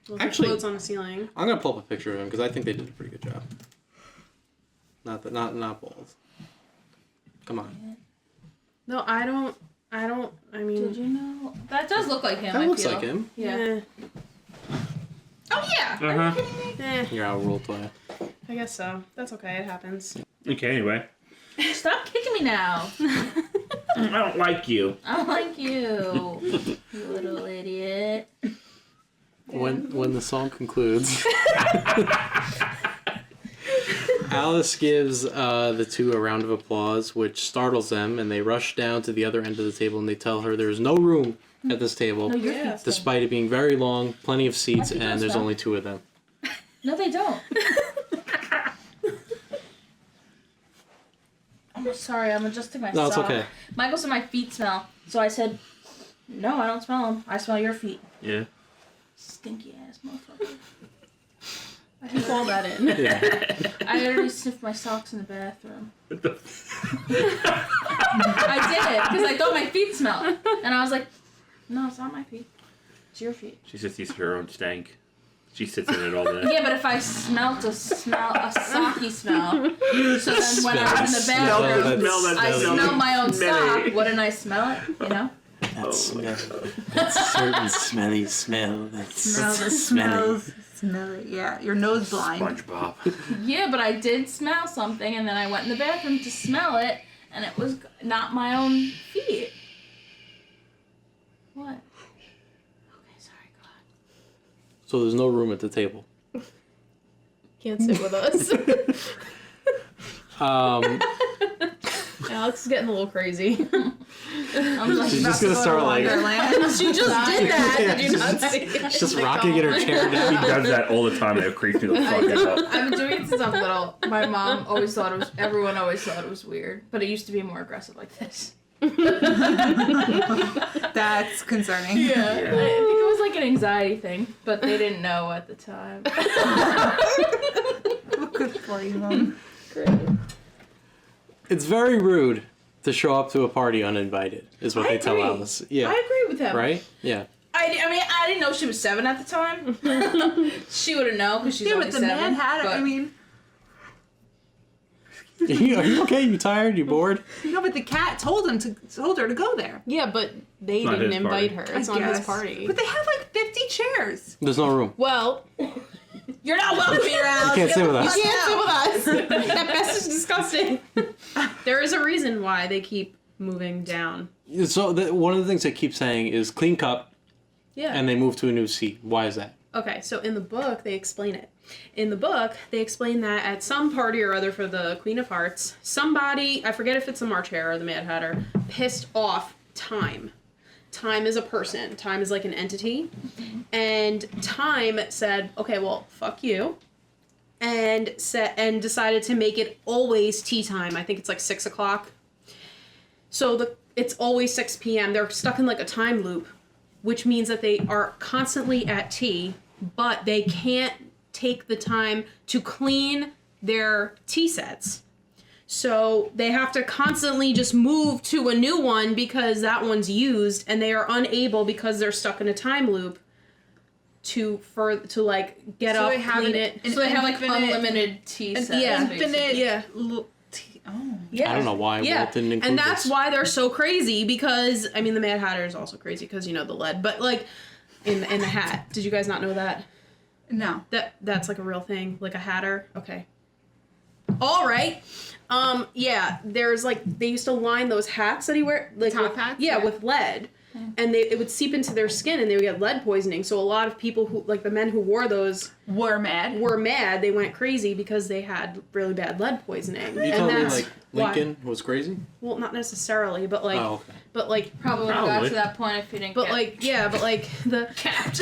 Well, Actually- floats on the ceiling. I'm gonna pull up a picture of him because I think they did a pretty good job. Not both. Come on. No, I don't. I mean. Did you know? That does look like him, That I looks feel. like him. Yeah. Oh, yeah. Uh-huh. You're out role play. I guess so. That's okay. It happens. Okay, anyway. Stop kicking me now. I don't like you. I don't like you. You little idiot. When the song concludes, Alice gives the two a round of applause, which startles them, and they rush down to the other end of the table and they tell her there's no room at this table, No, your Yeah. feet stink. despite it being very long, plenty of seats, feet don't and there's smell. only two of them. No, they don't. I'm sorry, I'm adjusting my No, it's sock. okay. Michael said my feet smell, so I said, no, I don't smell them. I smell your feet. Yeah. Stinky ass motherfucker. Keep all that in. Yeah. I already sniffed my socks in the bathroom. What the I did it because I thought my feet smelled, and I was like, no, it's not my feet. It's your feet. She just eats her own stank. She sits in it all day. Yeah, but if I smelt a socky smell, so then when I was in the Smell bathroom, that I smelly. smelled my own smelly. sock. Wouldn't I smell it? You know. That smell. That certain smelly smell. That's Smell the smelly. smells. Smell it. Yeah, your nose blind. SpongeBob. Yeah, but I did smell something, and then I went in the bathroom to smell it, and it was not my own feet. What? Okay, sorry, go ahead. So there's no room at the table. Can't sit with us. Alex is getting a little crazy. I'm like, She's just gonna start like Wonderland. She just did that. Yeah, Did you not she's see it? she's just rocking in her chair He now. does that all the time and it creeps me the fuck out. I've been doing it since I'm little. My mom always thought it was, everyone always thought it was weird, but it used to be more aggressive like this. That's concerning. Yeah. I think it was like an anxiety thing, but they didn't know at the time. Good for you, Mom. Great. It's very rude to show up to a party uninvited, is what I they tell agree. Alice. Yeah. I agree with him. Right? Yeah. I mean, I didn't know she was 7 at the time. She would have known because she's Yeah, only but the 7. man had it. but- I mean, Are you okay? You tired? You bored? no, but the cat told her to go there. Yeah, but they not didn't his invite party. her. It's I not his guess. party. But they have like 50 chairs. There's no room. Well, You're not welcome here, Alex. You can't sit with us. you can't sit with us. That mess is disgusting. There is a reason why they keep moving down. So one of the things they keep saying is clean cup, Yeah. and they move to a new seat. Why is that? Okay, so in the book, they explain it. In the book, they explain that at some party or other for the Queen of Hearts, somebody, I forget if it's the March Hare or the Mad Hatter, pissed off Time. Time is a person. Time is like an entity. And Time said, okay, well, fuck you. And decided to make it always tea time. I think it's like 6 o'clock. So it's always 6 p.m. They're stuck in like a time loop, which means that they are constantly at tea, but they can't take the time to clean their tea sets. So they have to constantly just move to a new one because that one's used, and they are unable because they're stuck in a time loop to like get So up, they have clean an- it. an So they have like infinite- unlimited tea sets. yeah. basically. Infinite. Yeah. Oh. Yeah. I don't know why Walt didn't include and that's this. why they're so crazy because I mean the Mad Hatter is also crazy because you know the lead, but like in the hat. Did you guys not know that? No. That's like a real thing, like a hatter. Okay. All right. Yeah. There's like they used to line those hats that he wear, like Top with, hats? yeah, Yeah. with lead, and it would seep into their skin, and they would get lead poisoning. So a lot of people who like the men who wore those We're mad. were mad. They went crazy because they had really bad lead poisoning. You and telling me that's like why- Lincoln was crazy? Well, not necessarily, but like, Oh, okay. but like, Probably would have got Probably. to that point if you didn't but get like, yeah, but like the capped.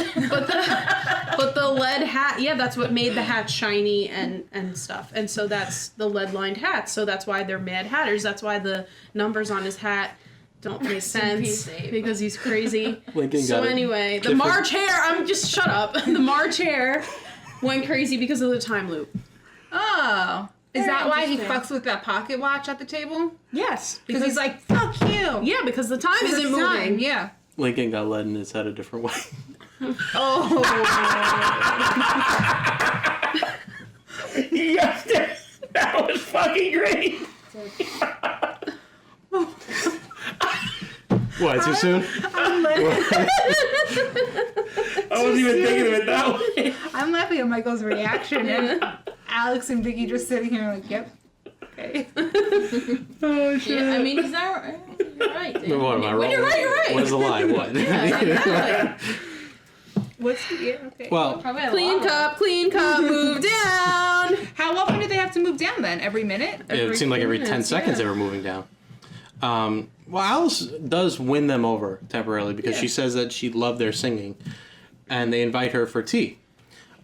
but the lead hat, yeah, that's what made the hat shiny and stuff. And so that's the lead lined hats. So that's why they're Mad Hatters. That's why the numbers on his hat don't make sense P8. because he's crazy. Lincoln So got it. anyway, the Different- March Hare, I'm just shut up. The March Hare went crazy because of the time loop. Oh. Is Very that why he interesting. fucks with that pocket watch at the table? Yes. Because he's like, fuck you. yeah, because the time isn't moving. Time, yeah. Lincoln got lead in his head a different way. Oh. Yes, that was fucking great. What, too soon? I wasn't even thinking of it that way. I'm laughing at Michael's reaction and Alex and Vicky just sitting here like, yep. Okay. Oh shit. Yeah, I mean, he's not. You're right. Dude. What am I When wrong? you're right, you're right. What is the lie? What? What's the, yeah, okay. Well, Probably a Clean lot. cup, move down. How often do they have to move down then? Every minute? it seemed like every 10 minutes, seconds yeah. they were moving down. Well, Alice does win them over temporarily because she says that she loved their singing, and they invite her for tea.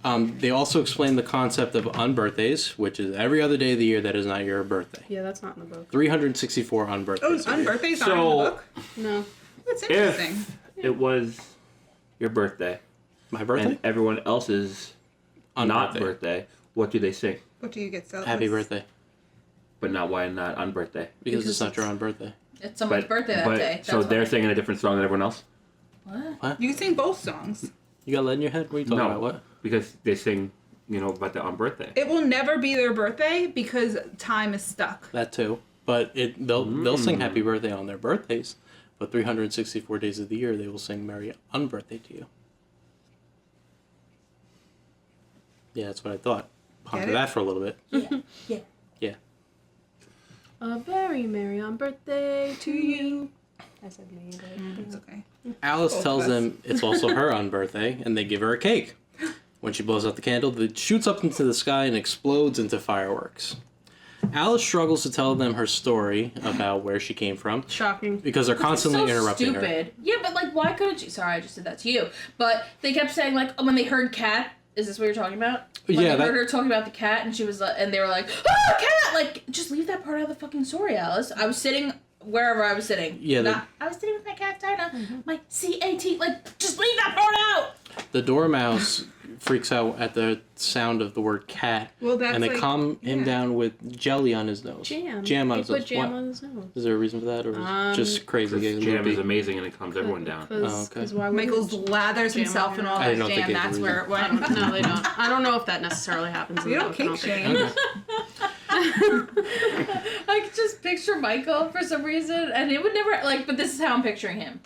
They also explain the concept of unbirthdays, which is every other day of the year that is not your birthday. Yeah, that's not in the book. 364 unbirthdays. Oh, unbirthdays aren't in So- the book? No. That's interesting. If it was your birthday My birthday? and everyone else's not birthday, what do they sing? What do you get? So Happy birthday. But not why not on birthday? Because it's not your own birthday. It's someone's birthday that day. So That's they're why. singing a different song than everyone else? What? You can sing both songs. You got lead in your head? What are you talking No. about? What? Because they sing, about their on birthday. It will never be their birthday because time is stuck. That too. But they'll sing happy birthday on their birthdays, but 364 days of the year they will sing Merry Unbirthday to you. Yeah, that's what I thought. Ponder Get it? that for a little bit. Yeah. Yeah. A very merry on birthday to you. I said me, but It's okay. Alice Both tells of us. them it's also her unbirthday, and they give her a cake. When she blows out the candle, it shoots up into the sky and explodes into fireworks. Alice struggles to tell them her story about where she came from shocking. because they're constantly so interrupting her. stupid. Yeah, but like, why couldn't you? Sorry, I just did that to you. But they kept saying like, oh, when they heard cat. Is this what you're talking about? When Yeah, they that- heard her talking about the cat, and she was, and they were like, "Ah, cat!" Like, just leave that part out of the fucking story, Alice. I was sitting wherever I was sitting. Yeah, I was sitting with my cat Dinah, my CAT. Like, just leave that part out. The dormouse freaks out at the sound of the word cat, Well, that's and they like- calm him yeah. down with jelly on his nose. Jam. on He his put nose. jam What? on his nose. Is there a reason for that, or is it just crazy? Because jam is amazing and it calms everyone down. Oh, okay. Why would Michael's lathers Jam himself on in your all I that didn't know if they jam. gave That's the where it I don't, went. no, they don't. I don't know if that necessarily happens. You in the don't book. I cake think. shame. I could just picture Michael for some reason, and it would never like. But this is how I'm picturing him.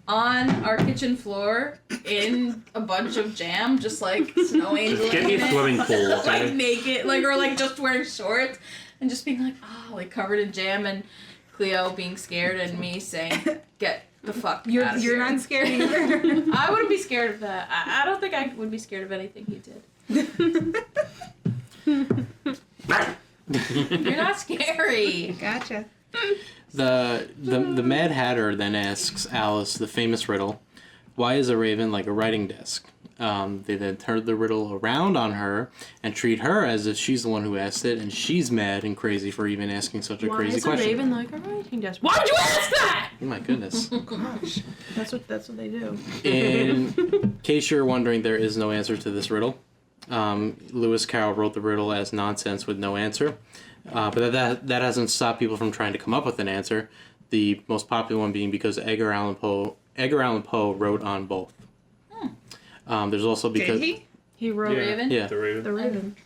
On our kitchen floor in a bunch of jam, just like snow angel. Just get me a swimming pool, Like okay? naked, like, or like just wearing shorts and just being like, oh, like covered in jam, and Cleo being scared and me saying, get the fuck You're out of you're here. not scared either. I wouldn't be scared of that. I don't think I would be scared of anything he did. You're not scary. Gotcha. The Mad Hatter then asks Alice the famous riddle, "Why is a raven like a writing desk?" They then turn the riddle around on her and treat her as if she's the one who asked it, and she's mad and crazy for even asking such a Why crazy is question. a raven like a writing desk? Why'd you ask that? Oh my goodness. That's what they do. In case you're wondering, there is no answer to this riddle. Lewis Carroll wrote the riddle as nonsense with no answer. But that hasn't stopped people from trying to come up with an answer. The most popular one being because Edgar Allan Poe wrote on both. There's also because Did he? He wrote Raven? yeah, The Raven. the Raven,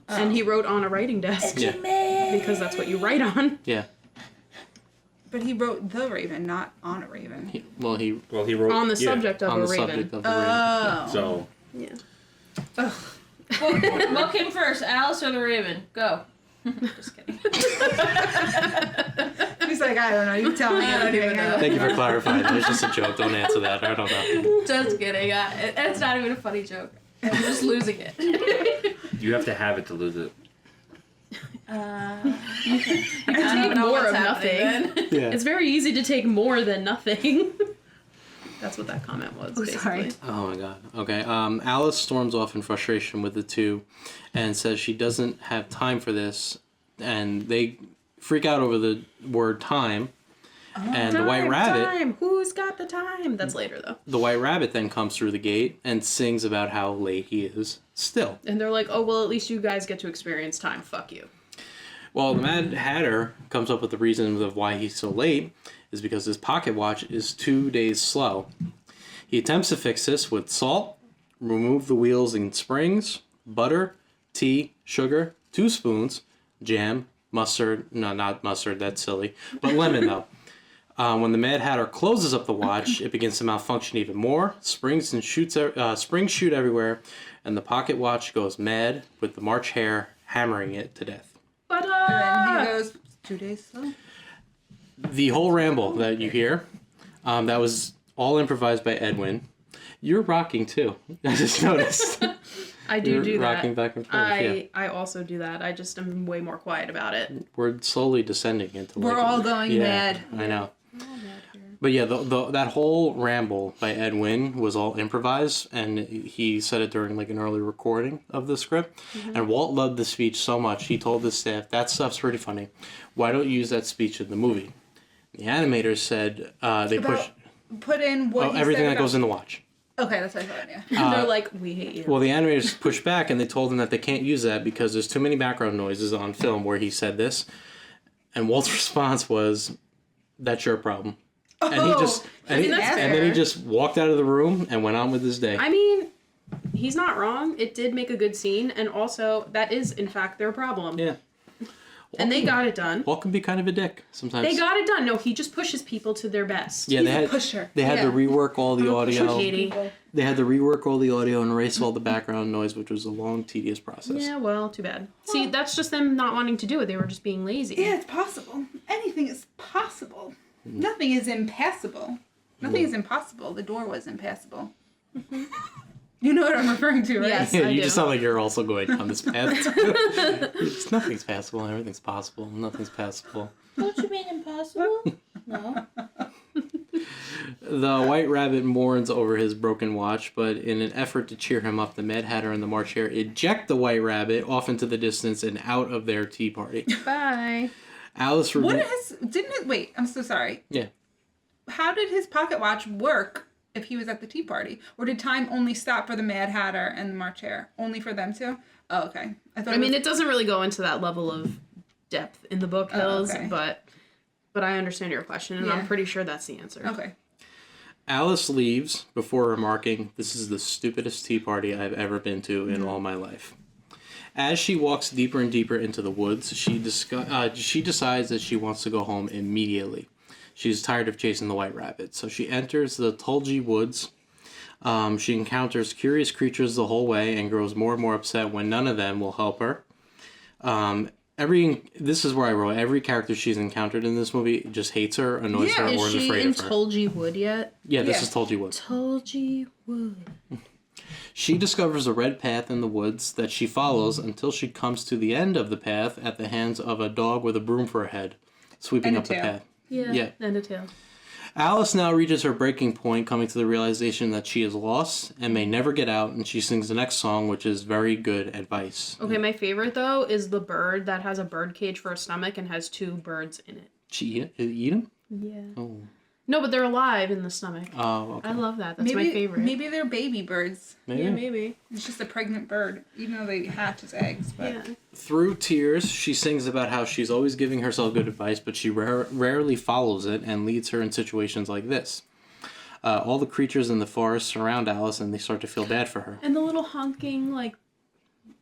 and he wrote on a writing desk yeah, because that's what you write on. yeah. But he wrote The Raven, not On a Raven. He Well, he wrote On the yeah. subject of on a the raven. subject of the raven. Oh. So Yeah. What came first, Alice or the Raven? Go. Just kidding. He's like, I don't know. You tell me. I don't even know. Thank you for clarifying. It was just a joke. Don't answer that. I don't know. Just kidding. It's not even a funny joke. I'm just losing it. you have to have it to lose it. I take more of nothing. Yeah. It's very easy to take more than nothing. That's what that comment was. Basically. sorry. Oh my god. Okay. Alice storms off in frustration with the two and says she doesn't have time for this, and they freak out over the word time. And the white rabbit, Time. Who's got the time? That's later though. the white rabbit then comes through the gate and sings about how late he is still. And they're like, oh well, at least you guys get to experience time. Fuck you. Well, the Mad Hatter comes up with the reason of why he's so late is because his pocket watch is 2 days slow. He attempts to fix this with salt, remove the wheels and springs, butter, tea, sugar, 2 spoons, jam, mustard. No, not mustard. That's silly. But lemon though. When the Mad Hatter closes up the watch, it begins to malfunction even more. Springs shoot everywhere, and the pocket watch goes mad with the March Hare hammering it to death. And then he goes, 2 days slow. The whole ramble that you hear, that was all improvised by Edwin. You're rocking too. I just noticed. I do You're do that. rocking back and forth. Yeah. I also do that. I just am way more quiet about it. We're slowly descending into. We're all going mad. I know. But yeah, that whole ramble by Edwin was all improvised, and he said it during like an early recording of the script. And Walt loved the speech so much, he told the staff, "That stuff's pretty funny. Why don't you use that speech in the movie?" The animators said they Put in what he everything said that about- goes in the watch. Okay, that's what I thought, yeah. And they're like, we hate you. Well, the animators pushed back, and they told him that they can't use that because there's too many background noises on film where he said this. And Walt's response was, "That's your problem." And he just and, he, that's and then he fair. just walked out of the room and went on with his day. I mean, he's not wrong. It did make a good scene, and also that is in fact their problem. Yeah. And they got it done. Paul can be kind of a dick sometimes. They got it done. No, he just pushes people to their best. Yeah, He's they a had pusher. they had to rework all the audio. Katie. They had to rework all the audio and erase all the background noise, which was a long, tedious process. Yeah, well, too bad. See, that's just them not wanting to do it. They were just being lazy. Yeah, it's possible. Anything is possible. Nothing is impassable. Nothing is impossible. The door was impassable. You know what I'm referring to, right? Yes. Yeah, I you do. just sound like you're also going down this path. Nothing's passable. Everything's possible. Nothing's passable. Don't you mean impossible? No. The White Rabbit mourns over his broken watch, but in an effort to cheer him up, the Mad Hatter and the March Hare eject the White Rabbit off into the distance and out of their tea party. Bye. Alice Wait, I'm so sorry. Yeah. How did his pocket watch work if he was at the tea party? Or did time only stop for the Mad Hatter and the March Hare? Only for them two? Oh, okay. I mean, it doesn't really go into that level of depth in the book, Hills, okay. but I understand your question, and Yeah. I'm pretty sure that's the answer. Okay. Alice leaves before remarking, "This is the stupidest tea party I've ever been to in all my life." As she walks deeper and deeper into the woods, she decides that she wants to go home immediately. She's tired of chasing the White Rabbit, so she enters the Tulgey Woods. She encounters curious creatures the whole way and grows more and more upset when none of them will help her. This is where I wrote, every character she's encountered in this movie just hates her, annoys her, Is or is she afraid in of her. Tulgey Wood yet? Yeah, this Yeah. is Tulgey Woods. Tulgey Wood. She discovers a red path in the woods that she follows until she comes to the end of the path at the hands of a dog with a broom for a head, sweeping And a up the tail. path. Yeah. Yeah. And a tail. Alice now reaches her breaking point, coming to the realization that she is lost and may never get out, and she sings the next song, which is very good advice. Okay, my favorite, though, is the bird that has a bird cage for a stomach and has two birds in it. She eat him? Yeah. Oh. No, but they're alive in the stomach. Oh, okay. I love that. That's my favorite. Maybe they're baby birds. Maybe. Yeah, maybe. It's just a pregnant bird, even though they hatch as eggs. But Yeah. Through tears, she sings about how she's always giving herself good advice, but she rarely follows it and leads her in situations like this. All the creatures in the forest surround Alice, and they start to feel bad for her. And the little honking, like,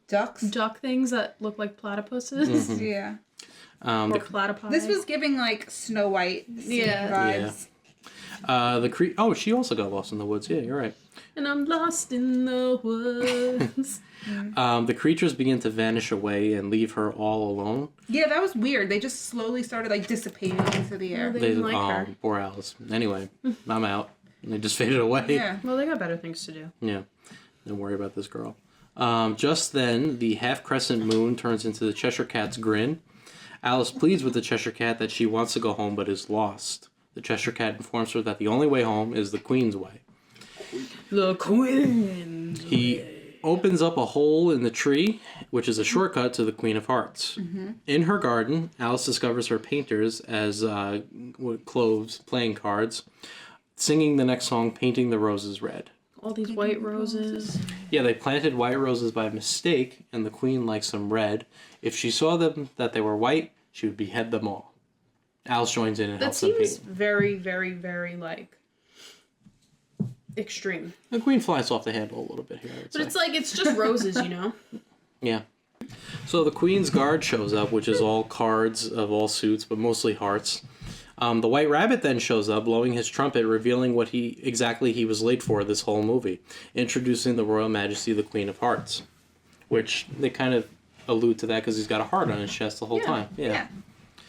ducks. duck things that look like platypuses. Yeah. Or platypi. This was giving like Snow White scene vibes. She also got lost in the woods. Yeah, you're right. And I'm lost in the woods. The creatures begin to vanish away and leave her all alone. Yeah, that was weird. They just slowly started like dissipating into the air. They didn't like her. Poor Alice. Anyway, I'm out. And they just faded away. Yeah. Well, they got better things to do. Yeah. Don't worry about this girl. Just then, the half-crescent moon turns into the Cheshire Cat's grin. Alice pleads with the Cheshire Cat that she wants to go home but is lost. The Cheshire Cat informs her that the only way home is the Queen's way. The Queen. He opens up a hole in the tree, which is a shortcut to the Queen of Hearts. In her garden, Alice discovers her painters as cloves playing cards, singing the next song, Painting the Roses Red. All these white roses. Yeah, they planted white roses by mistake, and the Queen likes them red. If she saw them that they were white, she would behead them all. Alice joins in and That helps them seems paint. very, very, very, like, extreme. The Queen flies off the handle a little bit here, I would But say. it's like, it's just roses, you know? Yeah. So the Queen's Guard shows up, which is all cards of all suits, but mostly hearts. The White Rabbit then shows up, blowing his trumpet, revealing what he was late for this whole movie, introducing the Royal Majesty, the Queen of Hearts, which they kind of allude to that because he's got a heart on his chest the whole time. Yeah.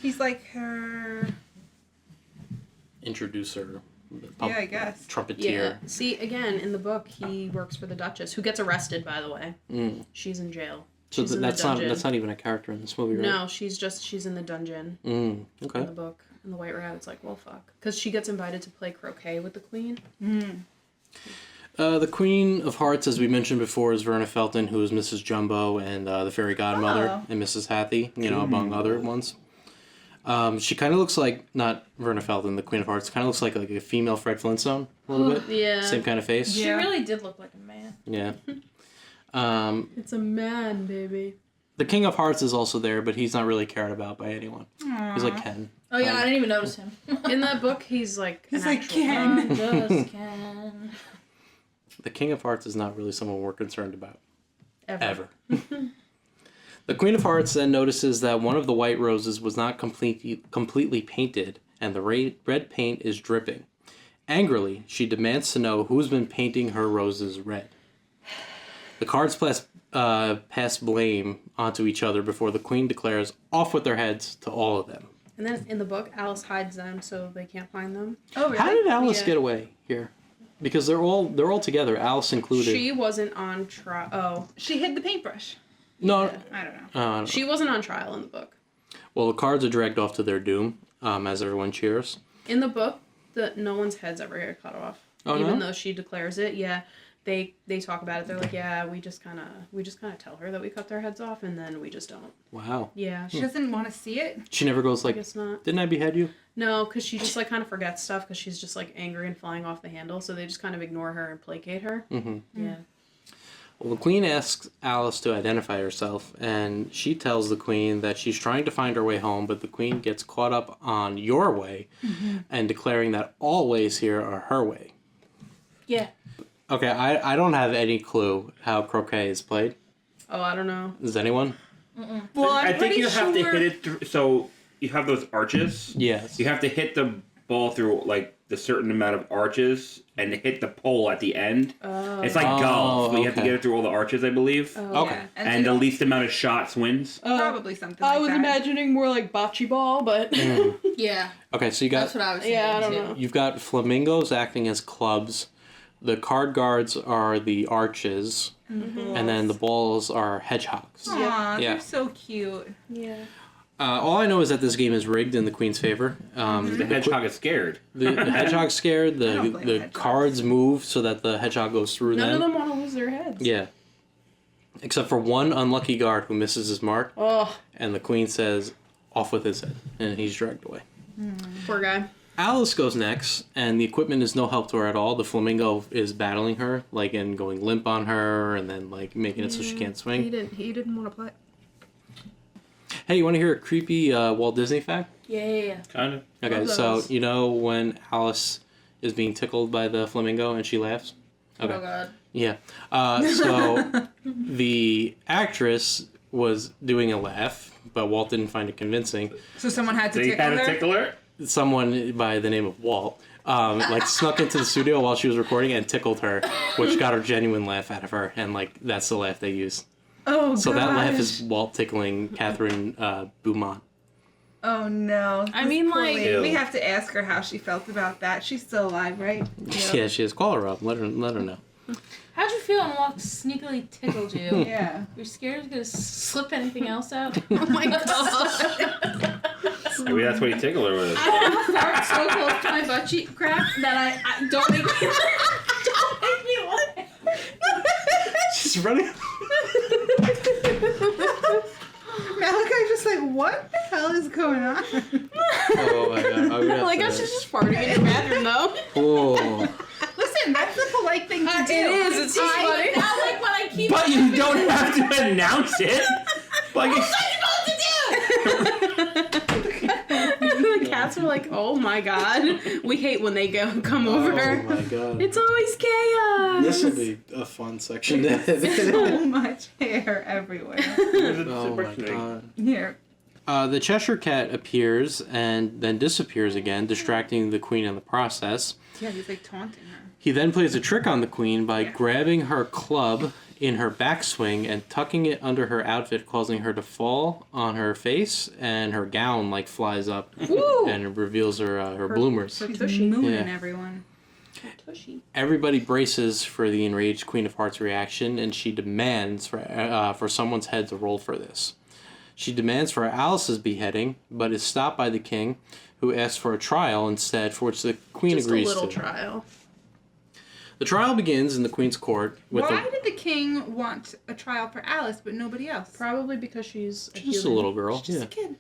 He's like her. Introducer. Yeah, I guess. Trumpeteer. Yeah. See, again, in the book, he works for the Duchess, who gets arrested, by the way. She's in jail. So She's in that's the not dungeon. that's not even a character in this movie, right? No, she's in the dungeon Okay. in the book. And the White Rabbit's like, well, fuck. Because she gets invited to play croquet with the Queen. The Queen of Hearts, as we mentioned before, is Verna Felton, who is Mrs. Jumbo and the Fairy Godmother, and Mrs. Hathie, among other ones. She kind of looks like, not Verna Felton, the Queen of Hearts, kind of looks like a female Fred Flintstone, a little bit. Yeah. Same kind of face. She Yeah. really did look like a man. Yeah. It's a man, baby. The King of Hearts is also there, but he's not really cared about by anyone. He's like Ken. Oh yeah, I didn't even notice him. In that book, he's like He's an like actual Ken. Just can. The King of Hearts is not really someone we're concerned about. Ever. Ever. The Queen of Hearts then notices that one of the white roses was not completely painted, and the red paint is dripping. Angrily, she demands to know who's been painting her roses red. The cards pass blame onto each other before the Queen declares off with their heads to all of them. And then in the book, Alice hides them so they can't find them. Oh, really? How did Alice Yeah. get away here? Because they're all together, Alice included. She wasn't on trial. Oh, She hid the paintbrush. No. I don't know. I don't know. she wasn't on trial in the book. Well, the cards are dragged off to their doom as everyone cheers. In the book, no one's heads ever get cut off. Oh, Even no? though she declares it, yeah. They talk about it. They're like, yeah, we just kind of tell her that we cut their heads off, and then we just don't. Wow. Yeah, She doesn't want to see it. She never goes I like, guess not. didn't I behead you? No, because she just like kind of forgets stuff because she's just like angry and flying off the handle. So they just kind of ignore her and placate her. Mm-hmm. Yeah. Well, the Queen asks Alice to identify herself, and she tells the Queen that she's trying to find her way home, but the Queen gets caught up on your way and declaring that all ways here are her way. Yeah. Okay, I don't have any clue how croquet is played. Oh, I don't know. Does anyone? Well, I think you have to hit it through. So you have those arches. Yes. You have to hit the ball through like the certain amount of arches and hit the pole at the end. It's like golf, but you have to okay. get it through all the arches, I believe. Okay. Yeah. And the least amount of shots wins. probably something I like was that. imagining more like bocce ball, but Yeah, Okay, so you got that's what I was thinking. yeah, I don't too. know. you've got flamingos acting as clubs. The card guards are the arches, and then the balls are hedgehogs. Aw, Yeah. they're so cute. Yeah. All I know is that this game is rigged in the Queen's favor. The hedgehog is scared. The hedgehog's scared. I don't blame The hedgehogs. cards move so that the hedgehog goes through None them. of them want to lose their heads. Yeah. Except for one unlucky guard who misses his mark, Oh, and the Queen says, "Off with his head," and he's dragged away. poor guy. Alice goes next, and the equipment is no help to her at all. The flamingo is battling her, like, and going limp on her, and then like making it so she can't He swing. didn't want to play. Hey, you want to hear a creepy Walt Disney fact? Yeah. Kind of. Okay, Love so those. you know when Alice is being tickled by the flamingo and she laughs? Okay. Oh god. Yeah. So the actress was doing a laugh, but Walt didn't find it convincing. So someone had to So you tickle had a her? tickler? Someone by the name of Walt like snuck into the studio while she was recording and tickled her, which got a genuine laugh out of her, and like that's the laugh they use. Oh, So gosh. that laugh is Walt tickling Catherine Beaumont. Oh, no. I This mean, poor like- lady. Ew. We have to ask her how she felt about that. She's still alive, right? Yeah, she is. Call her up. Let her know. How'd you feel when Walt sneakily tickled you? Yeah. You're scared he's gonna slip anything else out? Oh my god. Maybe that's what he tickled her with. I fart so close to my butt cheek crack that I don't make me don't make me laugh. She's running. Malachi's just like, what the hell is going on? Oh my god. I would have Like I was to... just farting in your bathroom though. Oh. Listen, that's the polite thing to do. It is. It's just funny. Not like when I keep. But you don't have to announce it. Like it's, The cats are like, oh my god. We hate when they come over. Oh my god. It's always chaos. This will be a fun section to edit. So much hair everywhere. Oh my god. Here. The Cheshire Cat appears and then disappears again, distracting the Queen in the process. Yeah, he's like taunting her. He then plays a trick on the Queen by Yeah. grabbing her club in her backswing and tucking it under her outfit, causing her to fall on her face, and her gown like flies up and it reveals her bloomers. He's tushy. mooning Yeah. everyone. Tushy. Everybody braces for the enraged Queen of Hearts reaction, and she demands for someone's head to roll for this. She demands for Alice's beheading, but is stopped by the king, who asks for a trial instead, for which the Queen Just a agrees little to. trial. The trial begins in the Queen's court with Why did the king want a trial for Alice but nobody else? Probably because she's just a human. little girl. Just Yeah. a kid.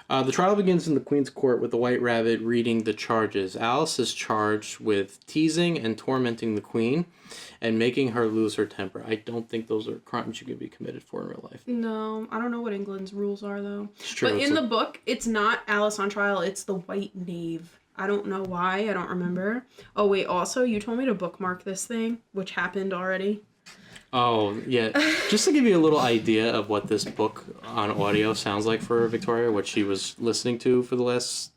The trial begins in the Queen's court with the White Rabbit reading the charges. Alice is charged with teasing and tormenting the Queen and making her lose her temper. I don't think those are crimes you could be committed for in real life. No, I don't know what England's rules are though. It's true. But it's in a- the book, it's not Alice on trial, it's the White Knave. I don't know why, I don't remember. Oh wait, also, you told me to bookmark this thing, which happened already. Oh, yeah. Just to give you a little idea of what this book on audio sounds like for Victoria, what she was listening to for the last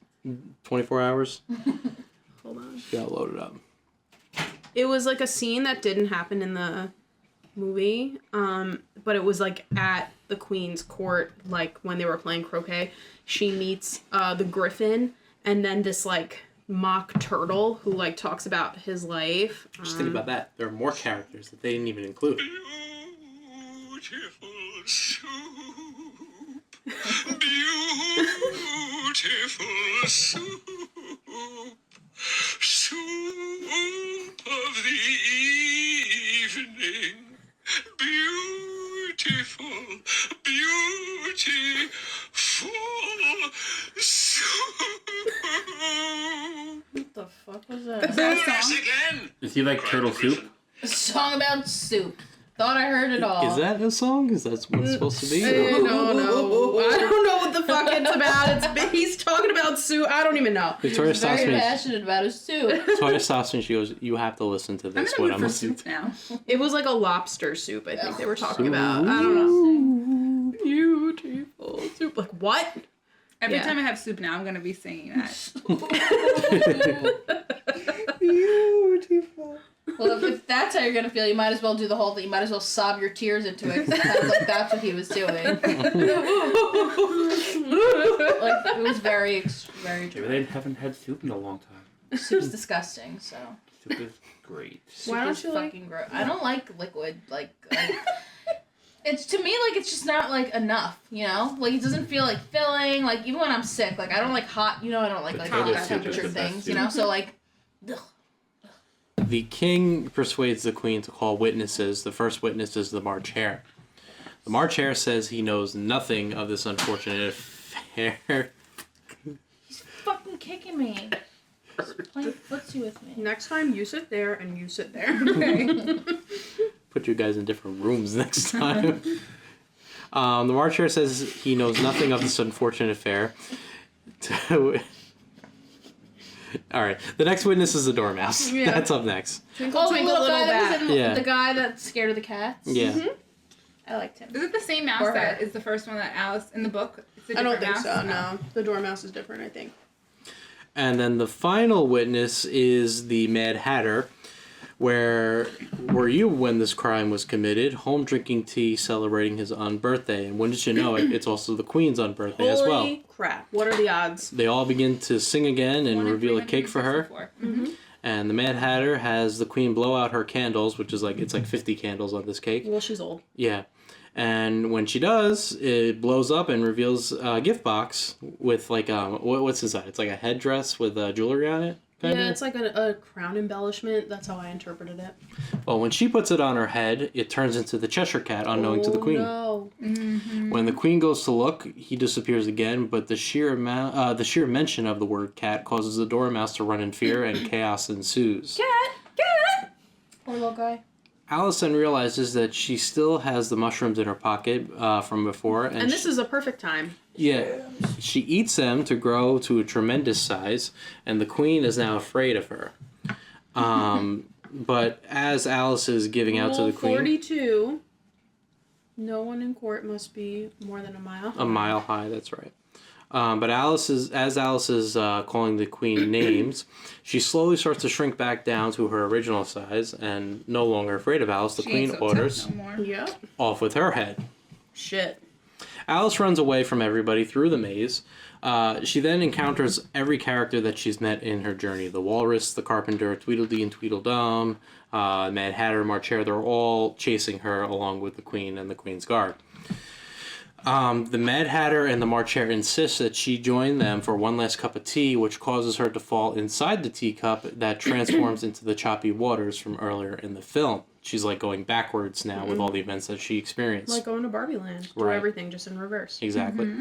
24 hours. Hold on. She got loaded up. It was like a scene that didn't happen in the movie, but it was like at the Queen's court, like when they were playing croquet. She meets the Griffin, and then this like mock turtle who like talks about his life. Just think about that. There are more characters that they didn't even include. Beautiful soup. Beautiful soup. Soup of the evening. Beautiful, beautiful soup. What the fuck was that? Is that a Once song? again. Is he like turtle soup? A song about soup. Thought I heard it all. Is that a song? Is that what it's supposed to be? No. I don't know what the fuck it's about. He's talking about Sue. I don't even know. Victoria stops Very me. passionate about his soup. Victoria stops me and she goes, "You have to listen to I'm this." in What the I'm mood for listening soup now. It was like a lobster soup, I think they were talking about. I don't know. Beautiful soup. Like what? Every Yeah. time I have soup now, I'm gonna be singing that. Beautiful. Well, if that's how you're gonna feel, you might as well do the whole thing. You might as well sob your tears into it, 'cause it sounds like that's what he was doing. Like, it was very Maybe true. they haven't had soup in a long time. Soup's disgusting, so. Soup is great. Why don't Soup is you like- fucking gross. I don't like liquid, it's, to me, like, it's just not, like, enough, you know? Like, it doesn't feel, like, filling, like, even when I'm sick, like, I don't like hot, you know, I don't like Potato hot soup is temperature the best things, you soup. know? So, like, ugh. The king persuades the queen to call witnesses. The first witness is the March Hare. The March Hare says he knows nothing of this unfortunate affair. He's fucking kicking me. He's playing footsie with me. Next time you sit there and you sit there. Put you guys in different rooms next time. The March Hare says he knows nothing of this unfortunate affair. All right. The next witness is the Dormouse. Yeah. That's up next. Twinkle, Oh, the twinkle, little little guy that bat. was in Yeah. the guy that's scared of the cats. Yeah. I liked him. Is it the same mouse Or her. that is the first one that Alice in the book? It's a I don't different think mouse? so, no. The Dormouse is different, I think. And then the final witness is the Mad Hatter. Where were you when this crime was committed? Home drinking tea, celebrating his unbirthday. And wouldn't you know it, it's also the Queen's unbirthday as well. Holy crap. What are the odds? They all begin to sing again and One in reveal a cake for her. 364. And the Mad Hatter has the Queen blow out her candles, which is like, it's like 50 candles on this cake. Well, she's old. Yeah. And when she does, it blows up and reveals a gift box with like, what's inside? It's like a headdress with jewelry on it. Kinda? Yeah, it's like a crown embellishment. That's how I interpreted it. Well, when she puts it on her head, it turns into the Cheshire Cat, unknowing to the Queen. No. When the Queen goes to look, he disappears again. But the sheer mention of the word cat causes the Dormouse to run in fear, and chaos ensues. Cat! Poor little guy. Allison realizes that she still has the mushrooms in her pocket from before, And this is a perfect time. yeah, she eats them to grow to a tremendous size, and the Queen is now afraid of her. But as Alice is giving out to Rule the Queen, 42. No one in court must be more than a mile. a mile high, that's right. But Alice is calling the Queen names, she slowly starts to shrink back down to her original size, and no longer afraid of Alice, the She Queen ain't so tough orders no more. Yep. off with her head. Shit. Alice runs away from everybody through the maze. She then encounters every character that she's met in her journey. The Walrus, the Carpenter, Tweedledee and Tweedledum, Mad Hatter, March Hare, they're all chasing her along with the Queen and the Queen's Guard. The Mad Hatter and the March Hare insist that she join them for one last cup of tea, which causes her to fall inside the teacup that transforms into the choppy waters from earlier in the film. She's like going backwards now with all the events that she experienced. Like going to Barbie Land. Do Right. everything just in reverse. Exactly.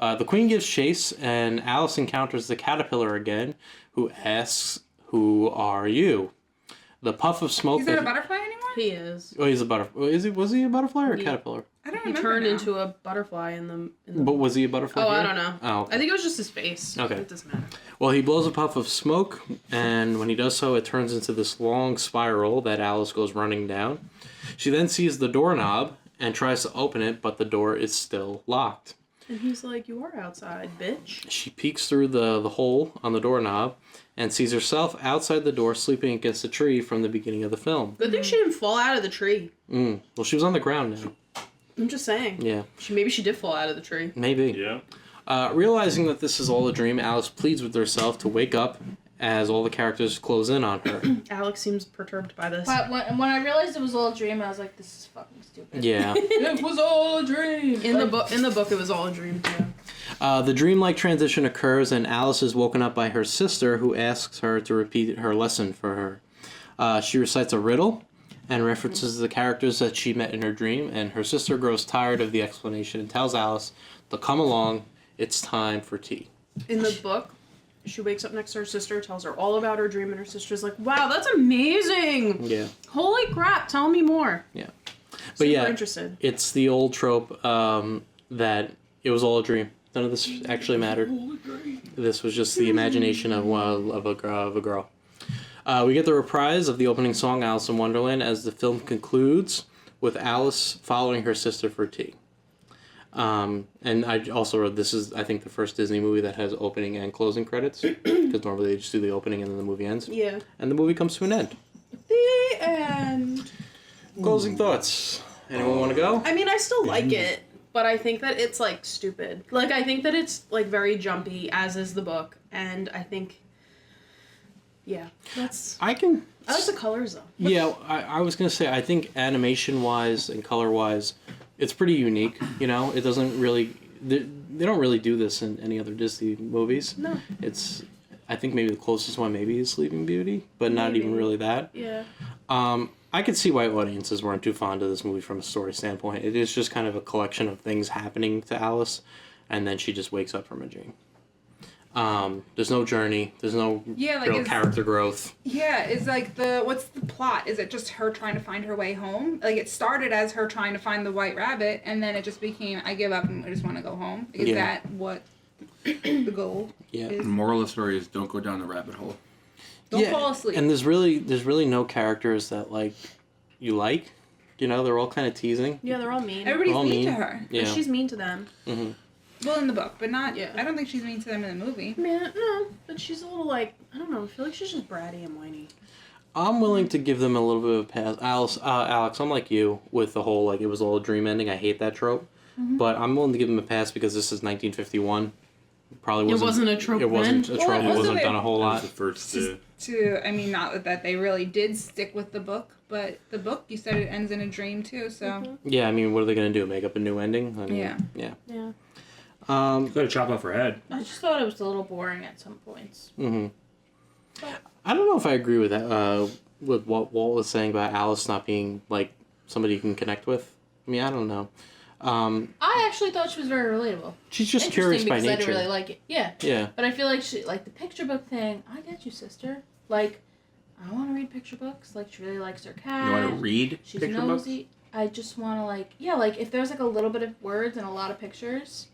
The Queen gives chase, and Alice encounters the caterpillar again, who asks, "Who are you?" The puff of smoke. He's not a butterfly anymore? He is. Oh, he's a butterfly. Was he a butterfly or a Yeah. caterpillar? I don't He remember turned now. into a butterfly in the. But was he a butterfly? Oh, I here? don't know. Oh, okay. I think it was just his face. Okay. It doesn't matter. Well, he blows a puff of smoke, and when he does so, it turns into this long spiral that Alice goes running down. She then sees the doorknob and tries to open it, but the door is still locked. And he's like, "You are outside, bitch." She peeks through the hole on the doorknob and sees herself outside the door sleeping against a tree from the beginning of the film. Good thing she didn't fall out of the tree. Well, she was on the ground now. I'm just saying. Yeah, Maybe she did fall out of the tree. maybe. Yeah. Realizing that this is all a dream, Alice pleads with herself to wake up as all the characters close in on her. Alex seems perturbed by this. But when I realized it was all a dream, I was like, this is fucking stupid. Yeah. It was all a dream. In the book, it was all a dream too. The dreamlike transition occurs, and Alice is woken up by her sister, who asks her to repeat her lesson for her. She recites a riddle and references the characters that she met in her dream, and her sister grows tired of the explanation and tells Alice to come along. It's time for tea. In the book, she wakes up next to her sister, tells her all about her dream, and her sister's like, "Wow, that's amazing! Yeah. Holy crap! Tell me more." Yeah. But Super yeah, interested. it's the old trope that it was all a dream. None of this actually mattered. This was just the imagination of a girl. We get the reprise of the opening song, Alice in Wonderland, as the film concludes with Alice following her sister for tea. And I also wrote, this is, I think, the first Disney movie that has opening and closing credits, because normally they just do the opening and then the movie ends. Yeah. And the movie comes to an end. The end. Closing thoughts. Anyone want to go? I mean, I still like it, but I think that it's, like, stupid. Like, I think that it's, like, very jumpy, as is the book, and I think, yeah, that's... I like the colors, though. Yeah, I was going to say, I think animation-wise and color-wise, it's pretty unique, you know? It doesn't really... They don't really do this in any other Disney movies. No. It's... I think maybe the closest one maybe is Sleeping Beauty, but not even really that. Yeah. I could see why audiences weren't too fond of this movie from a story standpoint. It is just kind of a collection of things happening to Alice, and then she just wakes up from a dream. There's no journey. There's no real character growth. Yeah, is like what's the plot? Is it just her trying to find her way home? Like it started as her trying to find the white rabbit, and then it just became I give up and I just want to go home. Is that what the goal is? The moral of the story is don't go down the rabbit hole. Don't fall asleep. And there's really no characters that like you like. You know, they're all kind of teasing. Yeah, they're all mean. Everybody's all mean to mean. her. Yeah. But she's mean to them. Mm-hmm. Well, in the book, but not. Yeah. I don't think she's mean to them in the movie. Man, no, but she's a little like, I don't know, I feel like she's just bratty and whiny. I'm willing to give them a little bit of a pass. Alex, I'm like you with the whole like it was all a dream ending. I hate that trope, but I'm willing to give them a pass because this is 1951. Probably wasn't. It wasn't a trope It wasn't then. a trope. Well, It wasn't also done a whole That was lot. the first. I mean, not that they really did stick with the book, but the book, you said it ends in a dream too, so. Yeah, I mean, what are they gonna do? Make up a new ending? I mean, Yeah. Yeah. Yeah. Gotta chop off her head. I just thought it was a little boring at some points. Mm-hmm. I don't know if I agree with that. With what Walt was saying about Alice not being like somebody you can connect with. I mean, I don't know. I actually thought she was very relatable. She's just Interesting curious by because nature. I didn't really like it. Yeah. Yeah. But I feel like she, like the picture book thing, I get you, sister. Like, I want to read picture books. Like, she really likes her cat. You want to read She's picture books? nosy. I just want to, like, yeah, like, if there's, like, a little bit of words and a lot of pictures,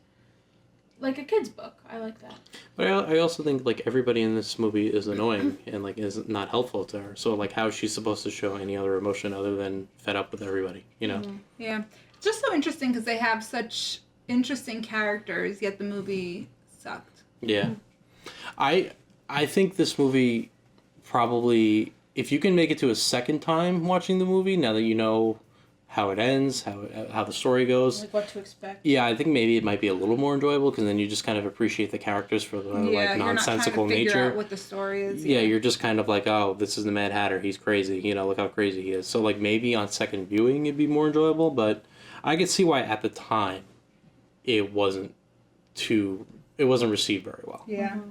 like a kid's book. I like that. But I also think like everybody in this movie is annoying and like is not helpful to her. So like how is she supposed to show any other emotion other than fed up with everybody? You know? Mm-hmm. Yeah. It's just so interesting because they have such interesting characters, yet the movie sucked. Yeah. I think this movie probably if you can make it to a second time watching the movie now that you know how it ends, how the story goes. Like, what to expect. Yeah, I think maybe it might be a little more enjoyable because then you just kind of appreciate the characters for the like nonsensical you're not trying to figure nature. out what the story is. Yeah, you're just kind of like, oh, this is the Mad Hatter. He's crazy. You know, look how crazy he is. So like maybe on second viewing it'd be more enjoyable, but I could see why at the time it wasn't received very well. Yeah. Mm-hmm.